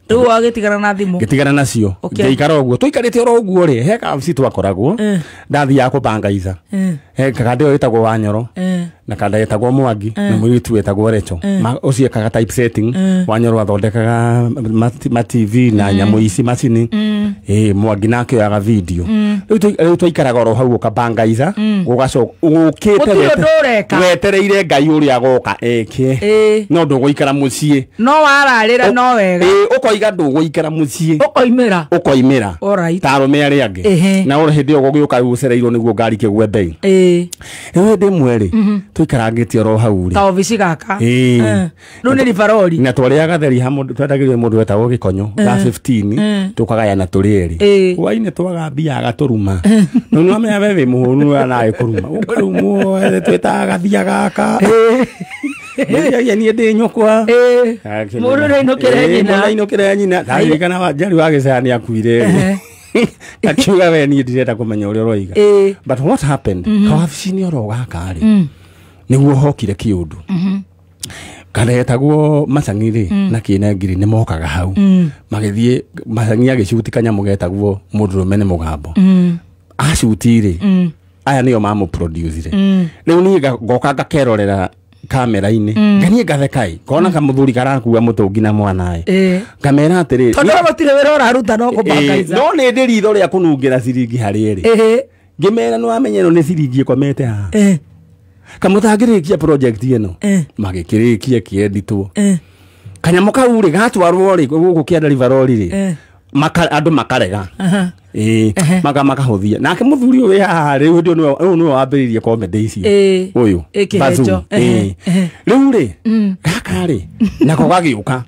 rĩu wagĩtigana na thimũ ngĩtigana nacio ngĩikara ũguo tũikarĩte oro ũguo rĩ he kabici twakoragwo ndathiaga kũbangaica he kaganda ĩyo ĩtagwo Wanyoro na kanda ĩtagwo Mwangi na mũirĩtu wĩtagwo Recho ũcio ekaga typesetting Wanyoro athondekaga ma TV na nyamũ ici macini Mwangi nake oyaga video rĩu twaikaraga oro hau ũkabangaica ũgacoka ũkĩte wetereire Ngai ũrĩa agoka eke no ndũgũikara mũciĩ no wararĩra no wega ũkoiga ndũgũikara mũciĩ ũkoimĩra ta arũme arĩa angĩ na oro hĩndĩ ĩyo gũgĩũka gũcereirwo nĩguo ngari kĩgwe mbei rĩu hĩndĩ ĩmwe rĩ tũikarangĩtie oro hau rĩ ta obici gaka rĩu nĩ ribarori na twarĩaga gatheri hamwe twendagĩrio mũndũ wetagwo Gĩkonyo ga 15 tũkagayana tũrĩ erĩ hwainĩ twagambia gaturuma no nĩ wamenya we wĩ mũhũnu nawe kũruma ũkarumwo twĩtaga gathia gaka niĩ ndĩ nyũkwa mũndũ nĩinũkĩre nyina ndarĩkana Wanjari wa Gĩcaya nĩ akuire akiuga we niĩ ndirenda kũmenya ũrĩa ũroiga but what happened kawabici-inĩ oro gaka rĩ nĩguo hokire kĩũndũ karetagwo Macang'i rĩ na Kĩnengiri nĩ mokaga hau magĩthiĩ Macang'i agĩcuti kanyamũ getagwo Mũndũrũme nĩ Mũgambo acuti rĩ aya nĩo mamũproducire rĩu niĩ ngoka ngakerorera kamera-inĩ nganie ngathekai kona kamũthuri karakua mũtũngi na mwanae ngamera atĩrĩ tondũ gũtirĩ wĩra ũraruta no kũbangaica no nĩ ndĩ ritho rĩa kũnungĩra ciringi harĩ erĩ ngĩmera nĩ wamenya ĩno nĩ ciringi ĩkomete haha kamũtangĩrĩkia project ĩno magĩkĩrĩkia kĩenditwo kanyamũ kau rĩ gatwarwo rĩ gũkũ kĩanda ribarori rĩ andũ makarega makahũthia nake mũthuri ũyũ wĩ haha rĩu ũyũ nĩwe wambĩrĩirie comedy icio ũyũ Bazu rĩu rĩ gaka rĩ nako gagĩũka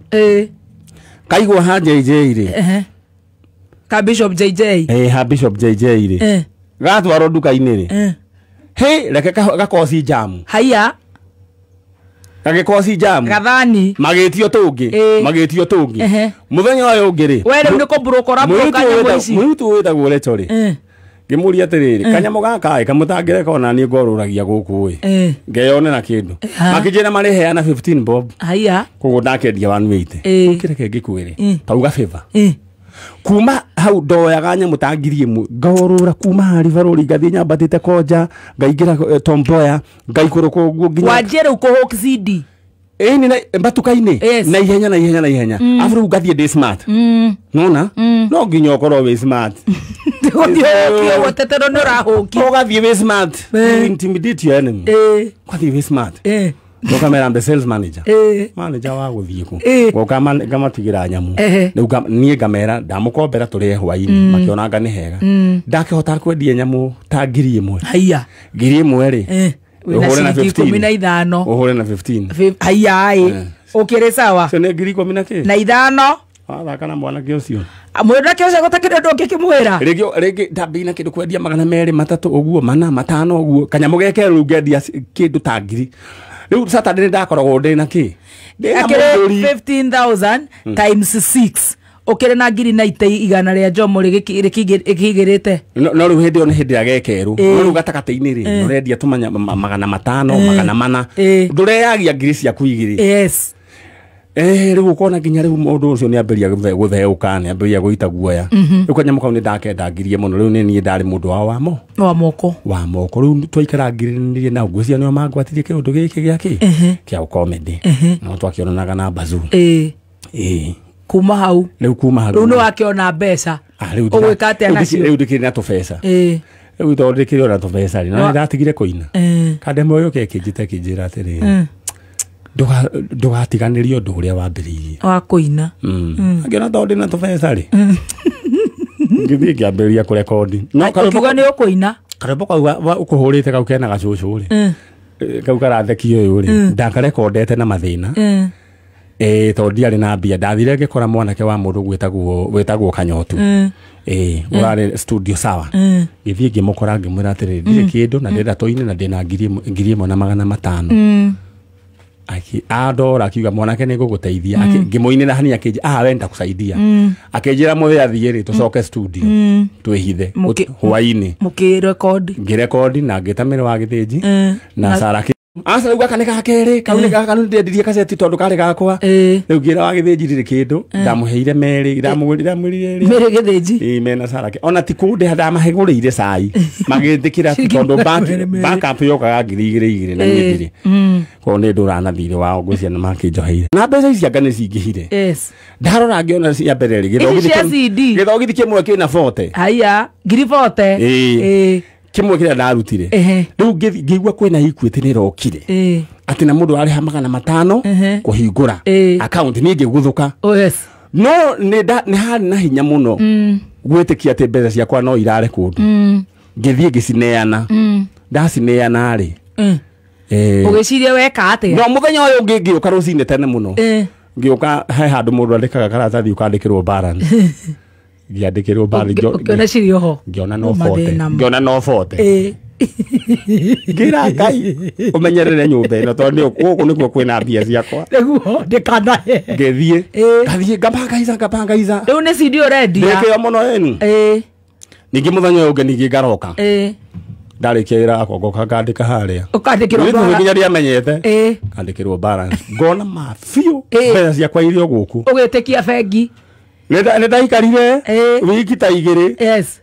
kaigwo ha JJ rĩ ka Bishop JJ ha Bishop JJ rĩ gatwarwo nduka-inĩ rĩ reke gakoci jamu haya gagĩkoci jamu gathani magĩtio tũngĩ mũthenya ũyũ ũngĩ rĩ we rĩu nĩ kũmburũkora mũirĩtu wĩtagwo Recho rĩ ngĩmũria atĩrĩrĩ kanyamũ gaka kamũtangĩre kona niĩ ngorũragia gũkũ ngeyonera kĩndũ makĩnjĩra marĩheana 15 bob koguo ndakendia 180 kĩreke ngĩkwĩre tauga favor kuma hau ndoyaga nyamũ ta ngiri ĩmwe ngorũra kuma harĩ barũri ngathiĩ nyambatĩte Koja ngaingĩra Tom Mboya ngaikũrũka ũguo nginya Wanjĩrĩ kũhũk CD nĩ mbatuka-inĩ na ihenya afu rĩu ngathiĩ ndĩ smart nona no nginya ũkorwo wĩ smart ũgũtetero nĩ ũrahũki ũgathiĩ wĩ smart intimidate your enemy ũgathiĩ wĩ smart Kamera the sales manager wa gũthiĩ kũ goka ngamatigĩra nyamũ rĩu niĩ ngamera ndamũkombera tũrĩe hwainĩ makĩonanga nĩ hega ndakĩhota kwendia nyamũ ta ngiri ĩmwe ngiri ĩmwe rĩ ũhũre na 15 ũhũre na 15 haya ũkĩrĩ sawa cio nĩ ngiri 10 na ithano wathaka na mwanake ũcio mwanake ũcio gũtakĩrĩ ndũ ũngĩkĩmwĩra rĩngĩ ndambĩina kĩndũ kwendia 200 300 ũguo 4 5 ũguo kanyamũ geke rĩu ngendia kĩndũ ta ngiri rĩu Saturday ndakoragwo ndĩ na kĩ 15,000 times 6 ũkĩrĩ na ngiri na igana rĩa njomo rĩkĩigĩrĩte no rĩu hĩndĩ ĩyo nĩ hĩndĩ agekerwo no rĩu gatagatĩ-inĩ rĩ ũrendia tũmanya 500 400 ndũreyagia ngiri ciaku igĩrĩ riu ukona nginya riu mundu ucio ni amberia gutheuka ni amberia guita guoya ukanyama kau ni ndakendangirie muno riu ni nie ndari mundu wa moko riu twaikarangirie na ngucia ni mangwatirie kiundu giki giaki kia comedy no twakionanaga na Bazoo kuma hau riu no akiona mbeca ugwikate anacio riu ndikiri na tubesa riu ndikiri na tubesa na ndatigire kuina kande moyo kekijite kijira atiri ndugatiganirio ndu uria wambiririe wa kuina angiona tondu na tubesa ri ngithii ngiambiria kurekodi no karuga ni ukuina karebo kau ukuhurite kau kena gacucu ri kau karathekio uyu ri ndakarekondete na mathina tondu ndiari na mbia ndathire ngikora mwanake wa mundu gwetagwo Kanyotu urare studio sawa ngithii ngimukora ngimwira atiri ndire kindu na ndenda toine na ndina ngiri 1,500 adora akiuga mwanake ni guguteithia ngimuinira hani akije wenda kusaidia akijira mwe athire tucoke studio twihithe hwaini ngirekodi na ngitamira wa githiji na Saraki asa uga kaneka hakere kaune gakanu ndendirie kaseti tondu kare gakwa riu ngira wa githiji riri kindu ndamuheire meri ndamwirire meri githiji mena Saraki ona tikunde ndamahegurire cai magithikira tondu backup yokaga ngiri na ngithire ko ne ndurana thire wao ngucia na makinjoheire na mbeca ici anga ni cingihire ndarora ngiona cia mbere ri githogithi kimwe kina 40 haya ngiri 40 kimwe kira ndarutire riu ngigwa kwina Equity ni rokire ati na mundu ari 500 kuhingura account ni ngiguthuka no ni hari na hinya muno gwitikia ati mbeca ciakwa no irare kundu ngithie ngicineana ndacineana ri ugicirie weka atia no muthenya uyu ngiuka rucine tene muno ngiuka he handu mundu andikaga karatathi ukandikirwo balance ngiandikirwo balance ngiona cirio ho ngiona no 40 ngira Ngai umenyerere nyumba ino tondu guku nikuo kwina mbia ciakwa niguo ndikanahe ngithie ngapangaiza riu ni CD already ndikio muno enu ningi muthenya uyu ngingi ngaroka ndarikira akongoka ngandika haria ukandikirwo balance nginya ria menyete ngandikirwo balance ngona mafiu mbeca ciakwa irio guku ugitikia bengi nenda ikarire wiki ta igiri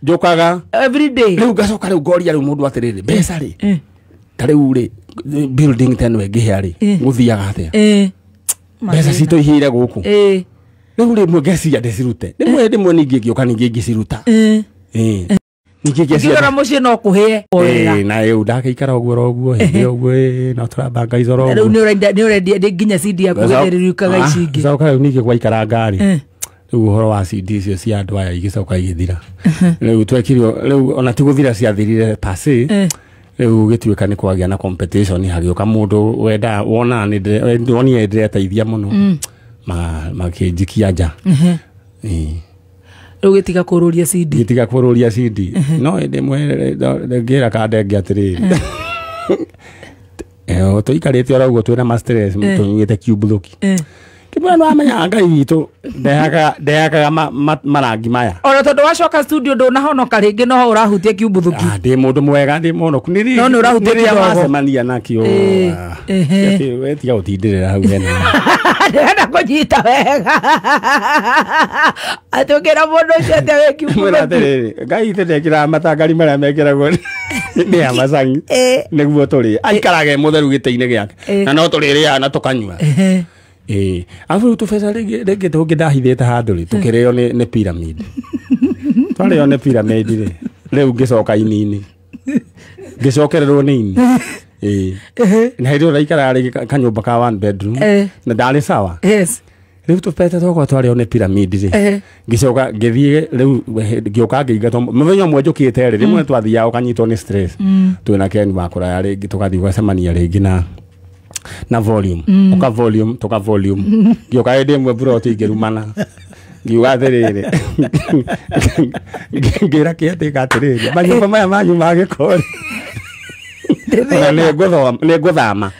njukaga every day riu gacoka riu ngoria riu mundu atiriri mbeca ri tariu ri building teno ngihia ri guthiaga atia mbeca cito ihire guku riu ri mwegeci ndecirute rimwe ningi ngioka ningi ngiciruta ngiora mucie no kuhie na eu ndakaikara uguo roguo hindi uguo no turabanga izoro riu ni urenda nginya CD yaku getherirukaga icingi coka riu ningi gwaikara ngari riu uhoro wa CD icio cia andu aya igicoka igithira riu twekirio riu ona tiguthira ciathirire pase riu gituika ni kwagia na competition hagioka mundu wenda wona ni woni endeteithia muno makinjikia nja gitiga kururia CD no ndimwe ngira kande ngiatiriri tuikarite ora uguo twina masters tunyite cube thuki kibwana no amenya Ngai witu ndehaga marangi maya ora tondu wacoka studio ndo nahonoka ringi no urahutia cube thuki ndi mundu mwega ndi muno kuniri no urahutia wasemania nakio we tiga utindirira hau hena ndenda kunyita wega atukira mundu ucio te we cube thuki Ngai ndekira matangari maria mekiragwo ni amacangi niguo turi aikarage mutheru giteine giake na no turiria na tukanyua afu tubesa rege tugithahithite handu ri tukirio ni pyramid twario ni pyramid ri riu ngicoka inini ngicokererwo ni ini na hirio raikara ri kanyumba ka 1 bedroom na ndari sawa riu tupete toko twario ni pyramid ri ngicoka ngithie riu ngioka ngiingato muthenya mwe njukite ri rimwe twathia ukanyitwo ni stress twina Ken wakura ri tukathi gwacemania ringi na volume toka volume ngioka ende mwe broti ngirumana ngiuga atiriri ngira kiate katiriri manyumba maya manyu magikori ne guthama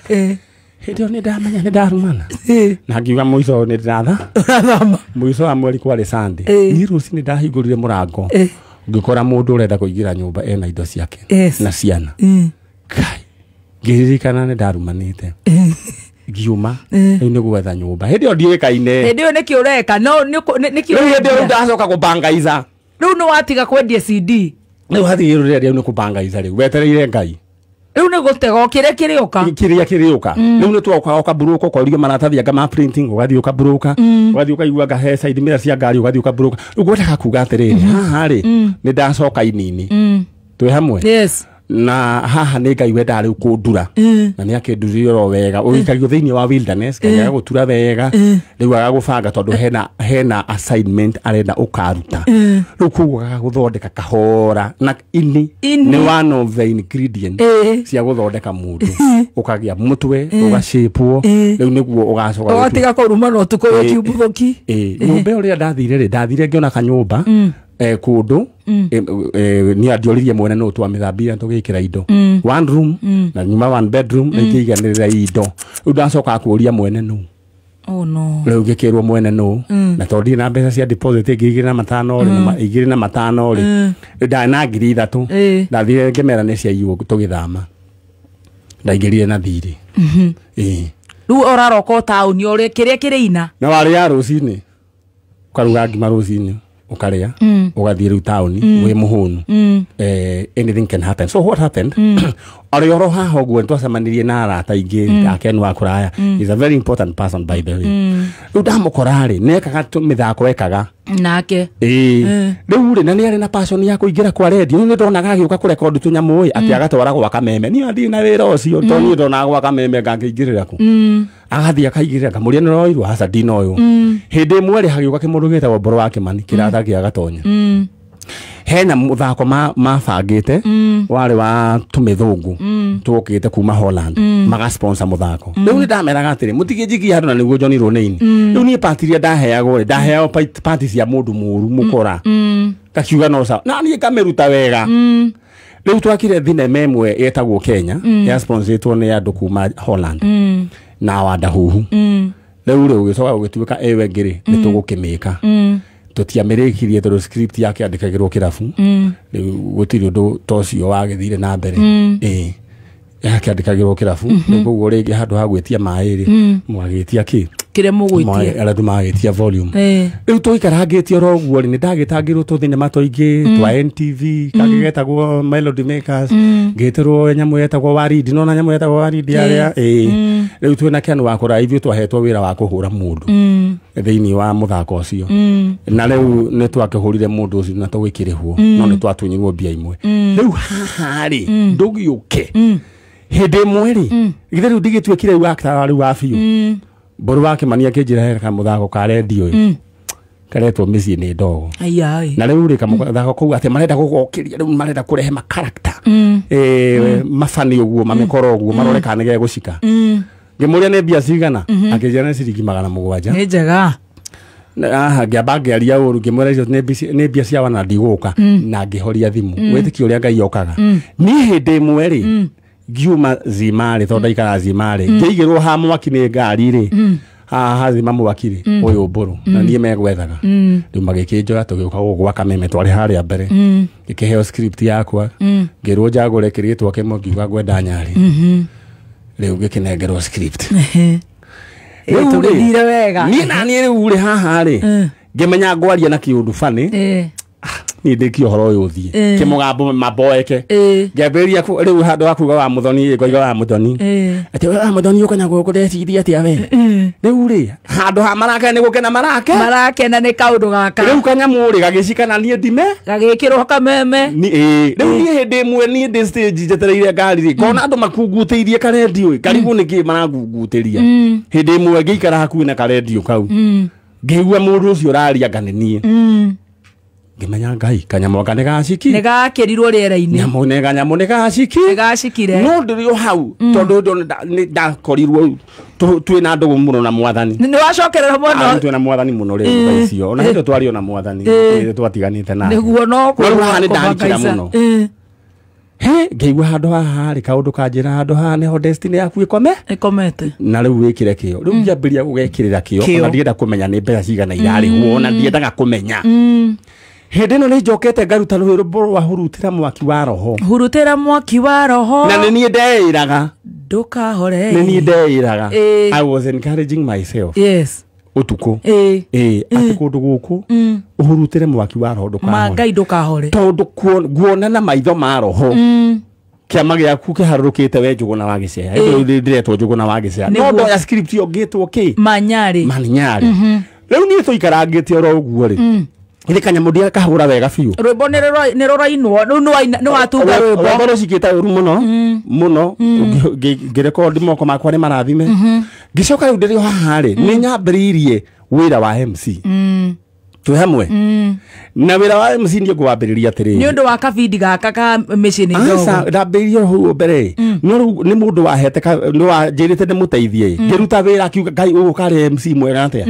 hidio ni ndamenya ni ndarumana na ngiuga muico ni ndirathama muico wa mweri kwari Sunday ni ruci ni ndahingurire murango ngikora mundu urenda kuingira nyumba ena indo ciake na ciana kai ngiririkana ni ndarumanite giuma ni gwetha nyumba hindi odie kaine hindi yo niki ureka no niki hindi ndacoka kubanga iza riu no watiga kwendia CD riu hathigirire ni kubanga iza riu wetereire ngai riu ni gutega kiria kiriuka riu ni twoka ukabruka ukoria maratathi anga ma printing ugathii ukabruka ugathii ukaigua gahe side mirror cia ngari ugathii ukabruka ugwetaka kuga atiriri haha ri ni ndacoka inini twi hamwe yes na haha nä ngai wenda rä u kå ndura na nä akä ndurire ro wega å gäikario thä inä wa wilderness ngai agagå tura wega rä u agagå banga tondå hena assignment arenda å karuta rä u koguo agagå thondeka kahora na ini nä one of the ingredient cia gå thondeka må ndå å kagä a må twe å gacäpwo rä u nä guo å gacogatiga kå ruma no tå kå kiumbu thå ki nyå mba ä yo rä a ndathire ngä ona kanyå mba kundu ni andioririe mwene no twamithambia tugikira indo one room na nyuma one bedroom na ikiganirira indo udacoka kuria mwene no oh no riu ngikirwo mwene no na tondi na mbeca cia deposit ngiri na matano ri nda na ngiri 3 ndathire ngemera ni cia iwo tugithama ndaingirire na thiri riu oraroka tauni ore kiria kirina na wari ya rucini kwaruga ngima rucini ukaria ugathie riu tauni wi muhunu anything can happen. So what happened ari oro haha guo twacemanirie na arata ingi akenu wa kuraya is a very important person by the way riu ndamukorari nekaga mithako ekaga nake riu ri na ni ari na passion ya kuingira kwa radio ni ndonaga agiuka ku record tunyamu ati agatwara gwa Kameme ni athi na wira ucio to ni ndona gwa Kameme ngangingirira ku agathia kaigirira kamuria ni roirwo hasa dino uyu hindi mwere hagiuka kimundu gitagwo Mboro wa Kimani kirata kia gatonya hena muthako mabangite wari wa tumithungu tukite kuma Holland maga sponsor muthako riu ni ndameraga atiri mutige jigi handu na niguo Johnny Roneini riu ni partiria ndaheagwo ndaheo party cia mundu muru mukora kakiuga no sa na ni kameruta wega riu twakire thinema imwe yetagwo Kenya ya sponsoritwo ni andu kuma Holland na wanda huhu riu ugicoka ugituika ewe ngiri ni tugukimika tutiamirikirie tondu script yake andikagirwo kirabu riu gutiri undu tocio wagithire na mbere yake andikagirwo kirabu niguo ringi handu ha gwitia mairi mwagitia ki kire mugwitia aradu magitia volume riu tuikarangitie ro guo ni ndagitangirwo tuthinema toingi twa NTV kagigetagwo Melody Makers ngitirwo nyamu yetagwo Waridi nona nyamu yetagwo Waridi aria riu twina kenu wa kura ithio twahetwo wira wa kuhura mundu thiini wa muthako ucio na riu ni twakihurire mundu ucio na tugikirihwo no ni twatunyirwo mbia imwe riu haha ri ndugiuke hindi mweri githeri ndigitwekire riu actor riu wa biu Mboro wa Kimani akinjira ka muthako ka radio karetwo micii ni ndogo na riu ri kamuthako kuu ati marenda gugokiria riu marenda kurehe ma character mafani uguo mamekoro uguo marore kana ge gucika ngimuria ni mbia cigana akijana ciringi 700 ni njega aha ngiamba aria uru ngimwira icio ni mbia cia wana ndiguka na ngihoria thimu wetiki uria ngai okaga ni hindi mweri giuma zimari tonda ikara zimari ngeigirwo ha mwaki ni ngari ri ha zima mwaki ri uyu Mburu na nie megwethaga riu magikinjoya tugiuka gwa Kameme twari haria mbere ngikiheo script yakwa ngirwo njagure kiritwo kimo ngiuga gwenda Nyari riu ngikinengerwo script riu ndire wega ni na ni riu ri haha ri ngimenya ngwaria na kiundu fani ni ndiki ohoro uyu thie kimugambo maboeke ngeberia riu handu akuga wa muthoni ngoiga wa muthoni ati wa muthoni ukanya gukudeciria ati awe riu ri handu ha marake ni gukena marake na ni kaundu gaka riu kanyamu ri gagicikana nie ndime gagikirwo Kameme ni riu ni hindi mwe ni ndi stage jetereire ngari ri kona andu makunguteirie karedio karibu niki marangungutiria hindi mwe ngiikara hakuhi na karedio kau ngigua mundu ucio raria nganenie ngimenya ngai kanyamo gane gaciki ni gakirirwo riera-ini nyamo ne ganyamo ne gaciki ni gacikire no ndirio hau tondu ndo ndakorirwo twina ndugu muno na mwathani ni wacokerera muno twina mwathani muno ri icio ona hindo twario na mwathani twatiganite na niguo no kuruha ni ndakira muno ngeigua handu haha ri kaundu kanjira handu haha niho destiny yaku ikomete na riu wikire kio riu ngiambiria gugekirira kio na ndienda kumenya ni mbeca cigana irari huo na ndiendaga kumenya Hende no ni njokete ngaruta rwimbo rwa hurutira mwaki wa roho. Hurutira mwaki wa roho. Na ni ndeiraga. Ndukahore. Ni ndeiraga. I was encouraging myself. Yes. Utuko. Ati kundu guku. Uhurutire mwaki wa roho ndukahore. Magai ndukahore. Tondu guona na maitho ma roho. Kiama giaku kiharurukite we Njuguna wa Gicea. Ndiretwo Njuguna wa Gicea. No ndo ya script yo gitwo ki? Manyari. Riu ni tuikarangite oro uguo ri. Ile kanyamu ndia kahura wega biu. Rwimbo ni rorainwo no watunga rwimbo. Rwimbo cikita uru muno ngirekondi moko makwa ni marathime. Gicoka riu ndiri haha ri ni nyambiririe wira wa MC. Tu hamwe. Na wira wa MC ndio gwambiriria atiri. Ni undu wa kabindi gaka ka mission ndogo. Asa ndambiririe hu mbere. No ni mundu wahete no wanjirite ndimuteithie. Ngiruta wira akiuga Ngai ugukare MC mwega atia.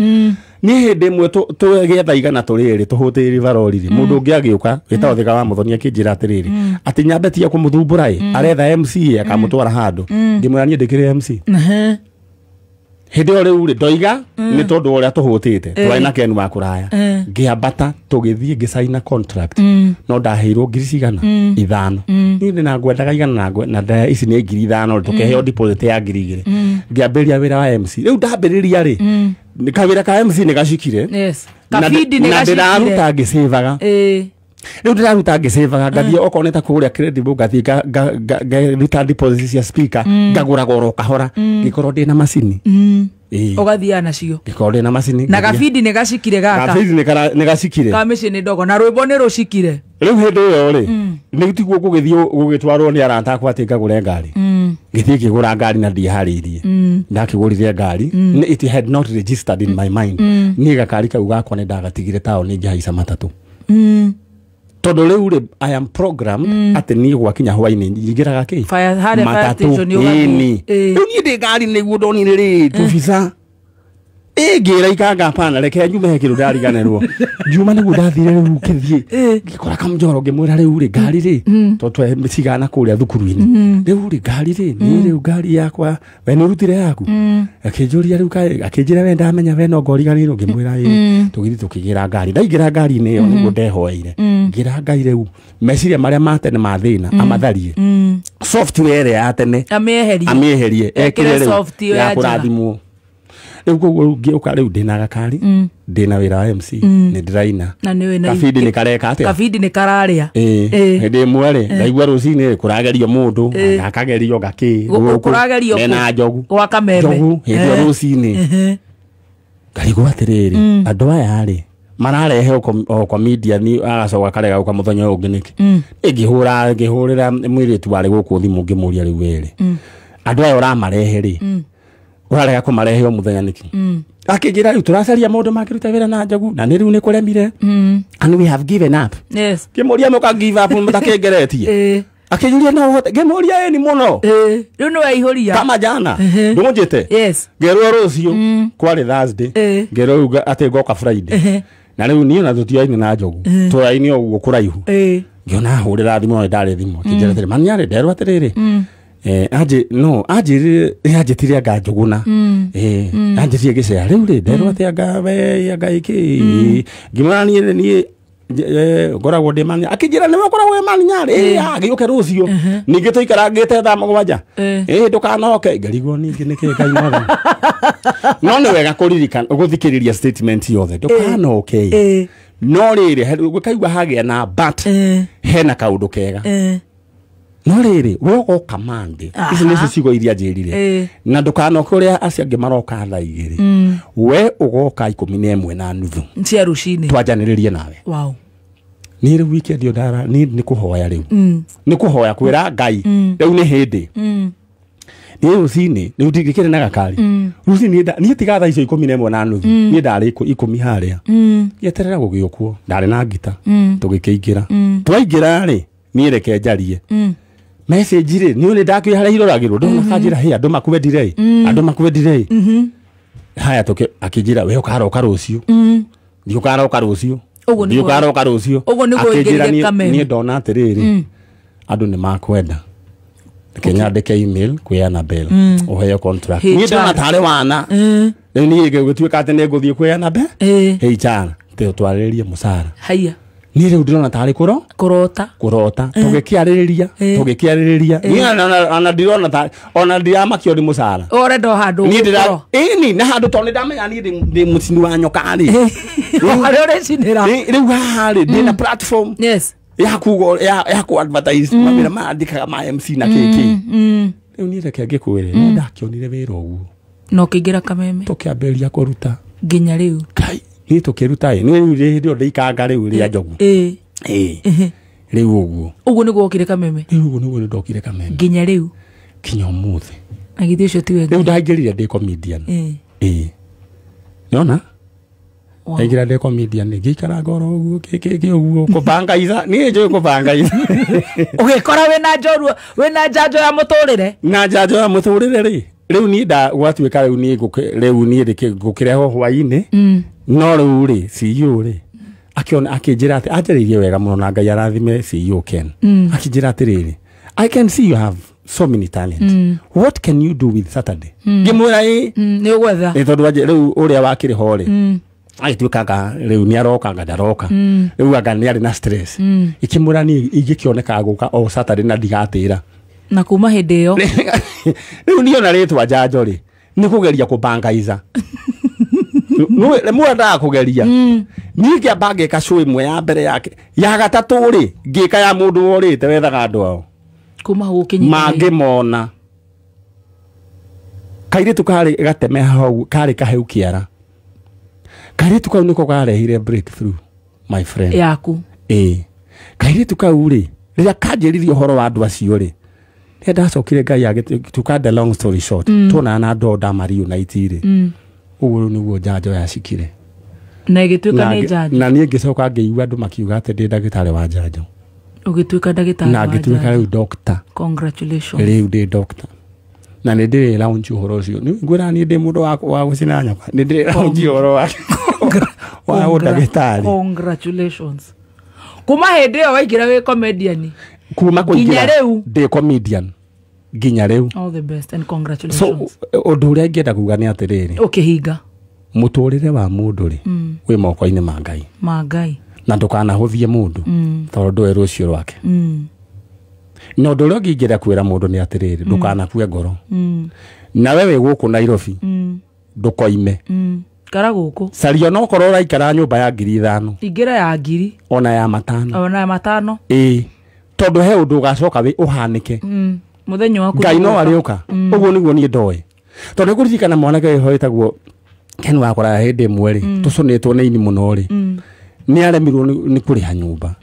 Ni hindi mwe tugetha igana turiri tuhutiri varoriri mundu ungi agiuka wita thika wa muthoni akinjira atiriri ati nyambetia kumuthumbura aretha MC akamutwara handu ndimuranie ndikire MC hindi ore uri ndoiga ni tondu uria tuhutite twai na Ken wa kuraya ngiambata tugithie ngisaina contract no ndaheirwo ngiri cigana 5 ni na ngwendaga igana na ici ni ngiri 5 tukeheo deposit ya ngiri 2 ngiambiria wira wa MC riu ndambiriria ri ni kawira ka MC ni gacikire. Yes. Kabindi ni gacikire. Na ndiraruta ngisevaga. Riu ndiraruta ngisevaga ngathie okoneta kuria credit ngathie ga deposit ya speaker ngagura goro kahora ngikoro ndi na macini. Ugathia nacio. Ngikoro ndi na macini. Na kabindi ni gacikire gaka. Kabindi ni gacikire. Ka mission ndogo na rwimbo ni rucikire. Riu hindi yo ri ni tiguo gugithio gugitwarwo ni aranta akwa ati ngagure ngari. Ngithie kigura ngari na ndiharirie. Ndakigurire ngari it had not registered in my mind. Ni gakari kau gakwa ni ndagatigire tao ni njaica matatu. Tondu riu ri I am programmed ati ni gwakinya hwaini ngiraga ki fire station yo ni riu ni ngari niguo ndonire ri tubisa ngira ikanga pana reke nyume he kindu ndariganirwo njuma niguo ndathire riu kithie ngikora kamjoro ngimwira riu ri ngari ri to twe micigana kuria thukuru-ini riu ri ngari ri ni riu ngari yakwa we no rutire yaku akinjuria riu akinjira we ndamenya we no ngoriganirwo ngimwira tugithi tukigira ngari ndaigira ngari-ini iyo niguo ndehoeire ngira ngai riu meciria maria matene mathina amatharie software ya tene amieherie ekire riu ya kurathimwo riu ngiuka riu ndina gakari ndina wira wa MC ni ndiraina kabindi ni kareka atia kabindi ni kararia hindi mwere ndaigua rucini kuragerio mundu akagerio gaki kuragerio na njogu wa kameme njogu hindi rucini karigwa atiriri andu aya ri mararehe kwa media ni agacoka karega uka muthenya ungi niki ngihurira mwiritu wari guku thimu ngimuria riu weri andu aya uramarehe ri urarega kumarehe o muthenya niki akinjira riu turacaria mundu makiruta wira na njogu na ni riu ni kuremire and we have given up. Yes. Kimuria muka give up mutakengeretie akinjuria no hote ngemuria ni muno riu no waihuria kama jana ndumujite yes ngerwo rucio kwari Thursday ngerwo ati goka Friday na riu ni na tutiaini na njogu turaini o guo kuraihu ngiona hurira thimo ndari thimo kinjira tere maniare nderwa atiriri ajitiria nga Njuguna anjirie Gicea riu ri nderwa ati anga we anga iki ngimani ni ngoragwo ndi mani akinjira ni wakoragwo mani nyari agiuke rucio ningi tuikarangite thaa mugwanja ndukanoke ngarigwo ningi niki Ngai mwathani no ni wega kuririkana guthikiriria statement yothe ndukanoke no riri kaigua hagia na but hena kaundu kega no riri wogo command ici nĩ cigo iria njĩrire na ndukanoke uria acio angĩ maroka thaa igĩrĩ we ugoka 11:30 cia rucini twanjanĩrĩrie nawe wow ni riu weekend yo ndara ni kuhoya riu ni kuhoya kwira Ngai riu ni hindi ni rucini ni ndingikire na gakari rucini ni tiga thaa icio 11:30 ni ndari 10 haria yeterera gugiukwo ndari na ngita tugikeingira twaingira ri ni reke njarie message ri ni uri ndakio haria iroragirwo ndona kanjira he andu makuwe delay haya toke akinjira we ukaroka rucio ndi ukaroka rucio ndi ukaroka rucio akinjira ni ndona atiriri andu ni makwenda Kenya ndeke email kwi Annabel uheyo contract ni ndona tare wana ni ngegutwika ati ni nguthie kwi Annabel HR te utwaririe musara haya ni rä u ndä rona tarä kårota tågäkiarä ona ndä rona ona ndä ramakio nä må cara orenda handå ni na handå tondå nä ndamenya niä ndä må cini wa nyoka rä rä u haha rä ndä na platform ya ku advertise mawä mandikaga ma MC na kä rä u niä reke ngä kwä re ndakionire wä ra å guo no kä ingä ra kameme tå kä ambä ria kå ruta nginya rä u ni tå kä ruta nä rä ndä ikanga rä u rä a njogu rä u å guo å guo nä guo kä kameme rä u nä guo nä ndokire kameme nginya rä u kinya må thä na githä å cio tiwe rä u ndangä rire ndä comedian nona aingira ndä comedian ngä ikara ngoro å guo kä å guo kå bangaitha nä njå kå bangaitha å gä kora wä na njanjo ya må tå rä re na njanjo ya må tå rä re rä rä u niä gwatuä ka rä u niä ngå kä reho hwainä no rä u rä CEO rä akä njä ra atä anjä rä irie wega må no na Ngai arathime CEO Ken akä njä ra atä rä rä I can see you have so many talents what can you do with Saturday ngä mwä ra nä å gwetha tondå rä u å rä a wakä rä ho rä agä tuä kanga rä u nä aroka anga ndaroka rä u anga nä arä na stress ikä mwä ra niä ingä kä oneka gå ka o Saturday na ndigatä ra na kuma hä ndä ä yo rä u niä ona rä twa njanjo rä nä kå geria kå bangaiza mwe ndaga kå geria niä kä amba ngä ka show imwe ya mbere yake ya gatatå rä ngä ka ya må ndå worä te wethaga andå ao kuma gå kä nyina mangä mona kairä tu karä gateme hau karä kaheu kä ara kairä tu kau nä ko garehire breakthrough my friend yaku kairä tu kau rä rä rä a kanjä ririe å horo wa andå acio rä rä ndacokire Ngai agä long story short tuonaga na andå ndamari unite rä å guo nä guo njanjo yacikire na gä tuä ka nä njanjo na niä ngä coka ngä igua andå makiuga atä ndä ndagä tarä wa njanjo å gä tuä ka ndagä tarä na ngä tuä ka rä u doctor rä u ndä doctor na nä ndä rä launch å horo å cio ngwä ra niä ndä må ndå wa gå cina nyoka nä ndä rä launch å horo wa gå ndagä tarä kuma hä ndä ä yo waingä ra wä comedian kuma kå ndä comedian nginya rä u so å ndå å rä a ingä enda kuga nä atä rä rä å kä hinga må tå rä re wa må ndå rä wä moko-inä ma Ngai na ndå kanahå thie må ndå tondå ndå rå cio rwake na å ndå å rä a å ngä ingä ra kwä ra må ndå nä atä rä rä ndå kanakue ngoro na we wä gå kå Nairobi ndå koime kara gå kå caria ona okorwo å raikara nyå mba ya 5,000 ingä ra ya 1,000 ona ya 5,000 tondå he å ndå å gacoka wä å hanä ke muthenya waku Ngai no arä å ka å guo nä guo niä ndoä tondå nä kå ririkana mwanake ho ätagwo Ken wakora hä ndä ĩmwe rä tå conä two nä ini må no rä nä aremirwo nä kå rä ha nyå mba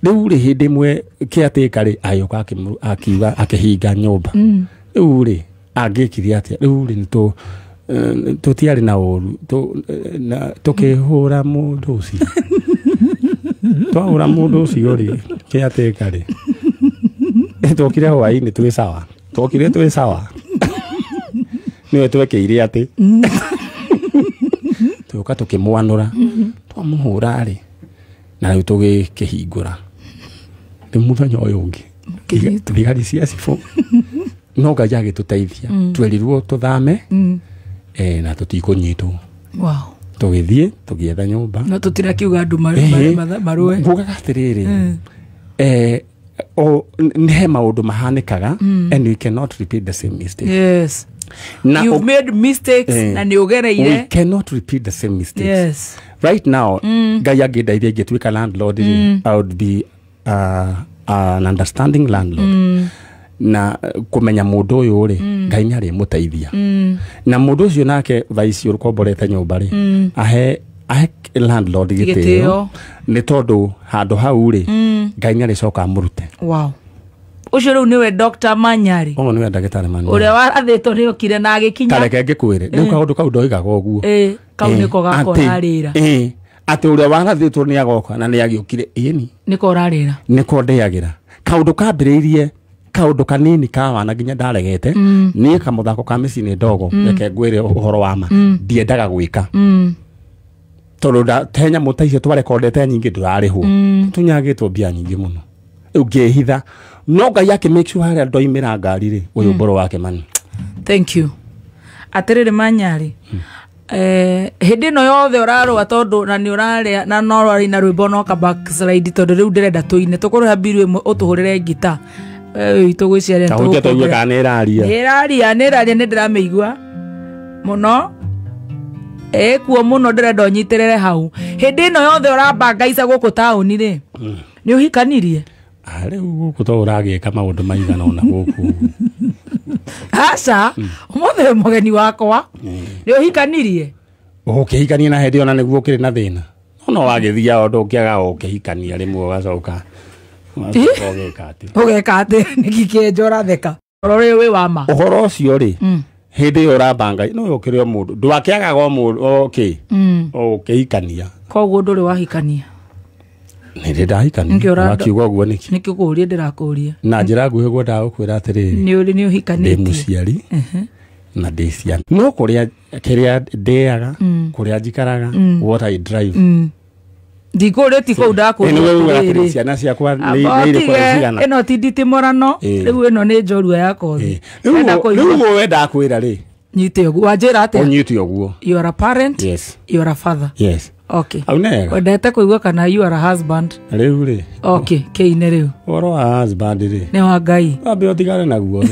rä u rä hä ndä ĩmwe kä atä ka rä agä ka akiuga akä hinga nyå mba rä u rä angä kire atä rä u rä tå tiarä na å ru tå kä hå ra må ndå å cio twahå ra må ndå å cio rä kä atä ka rä twokire hwainä twä sawa twokire twä sawa nä we twekä ire atä tå ka tå kä mwanå ra twamå hå ra rä na rä u tå gä kä hingå ra rä må thenya å yå å ngä thigari cia cibå no Ngai agä tå teithia twerirwo tå thame na tå tikå nyitwo tå gä thiä tå gä etha nyå mba no tå tirakiuga andå marå ngugaga atä rä rä nä he maå ndå mahanä kaga and we cannot repeat the same mistake. Yes. You've made mistakes na nä å gereire. We cannot repeat the same mistakes. Yes. Right now Ngai angä ndeithia ingä tuä ka landlord I would be an understanding landlord na kå menya må ndå å yå rä Ngai nä arä må teithia na må ndå å cio nake thaici å rå komborete nyå mba rä ahe landlord gä tä o nä tondå handå hau rä Ngai nä arä coka må rute å cio rä u nä we Dr. Manyari å nä we ndagä tarä å rä a warathä two nä å kire na agä kinya tareke ngä kwä re rä u kaå ndå kau ndoigaga å guo kau nä ko gakorarä ra atä å rä a warathä two nä agoka na nä agä å kire ĩni nä ko rarä ra nä ko ndäagä ra kaå ndå kambä rä irie kaå ndå kanini ka wana nginya ndaregete niä kamå thako ka mä cinä ndogo reke ngwä re å horo wa ma ndiendaga gwä ka tondå te nyamå ta icio twarekondete nyingä ndå rarä hwo tå nyagä two mbia nyingä må no rä u ngä hitha no Ngai akä make sure harä a ndoimä ra ngari rä å yå mboro wake mani thank you atä rä rä Manyari hindi no yothe urarwa tondu na ni uraria na no rari na rwimbo no ka backslide tondu riu ndirenda tuine tukuru habiru imwe utuhurire ngita tugwiciaria tuguke kana iraria nindirameigua muno kuo muno ndirenda unyitirire hau hindi no yothe uramba ica guku tauni ri ni uhikanirie riu guku to uragika maundu maigana ona guku aca umothe mugeni wakwa ni uhikanirie ukihikania na hindi ona niguo kiri na thina no wagithia undu ukiaga ukihikania rimwe ugacoka ugeka ati nikikenjora theka rore we wama uhoro ucio ri hindi urabanga no ukire mundu ndwakiagaga mundu ukihikania koguo nduri wahikania nä ndahikania wakiuga guo nä kä kå ria ndä rakå na njä ra nguhä gwendaga gå kwä ra atä rä nä å hikanä ndä må ciari na ndä ciana no kå rä a kä rä a ndäaga kå rä a njikaraga what I drive ndikå rä ti kå u ndakå ciana ciakwa ä no ti nditä morano rä u ä no nä njorua ya kothi rä u wendaga kwä ra rä nyite å guo wanjä ra atä nyite å guo you are a parent you are a father okay wendete kuigua kana you are a husband riu ri okay keine riu oro a husband ri ni wa ngai ambe otigane naguo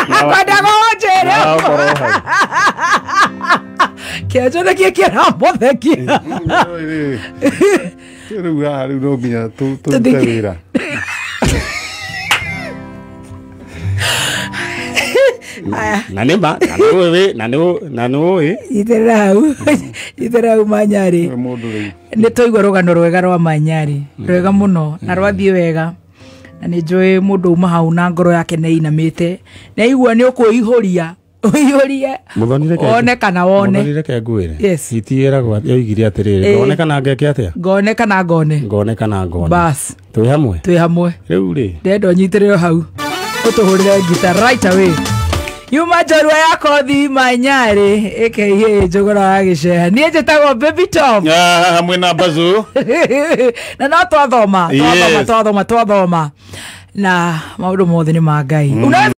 kwenda gojere kiacho na kira mothekia riu ha riu no nginya tu wira na nä itherau Manyari nä tåigua rå rwega rwa Manyari rwega må no na rwathiä wega na nä njå må ndå uma hau na ngoro yake nä inamä te na igua nä å kwä ihå ria uihurie onekana wone reke ngwire itiiragwa yoigire atiriri onekana ngeke atia ngonekana ngone bas twi hamwe riu ri ndendo nyitiriro hau utuhurire ngita right away Yuma Njorua ya kothi Manyari aka Njogora wa Giceha nie njitagwo Baby Tom hamwe na Bazu na no twathoma na maundu mothe ni ma Ngai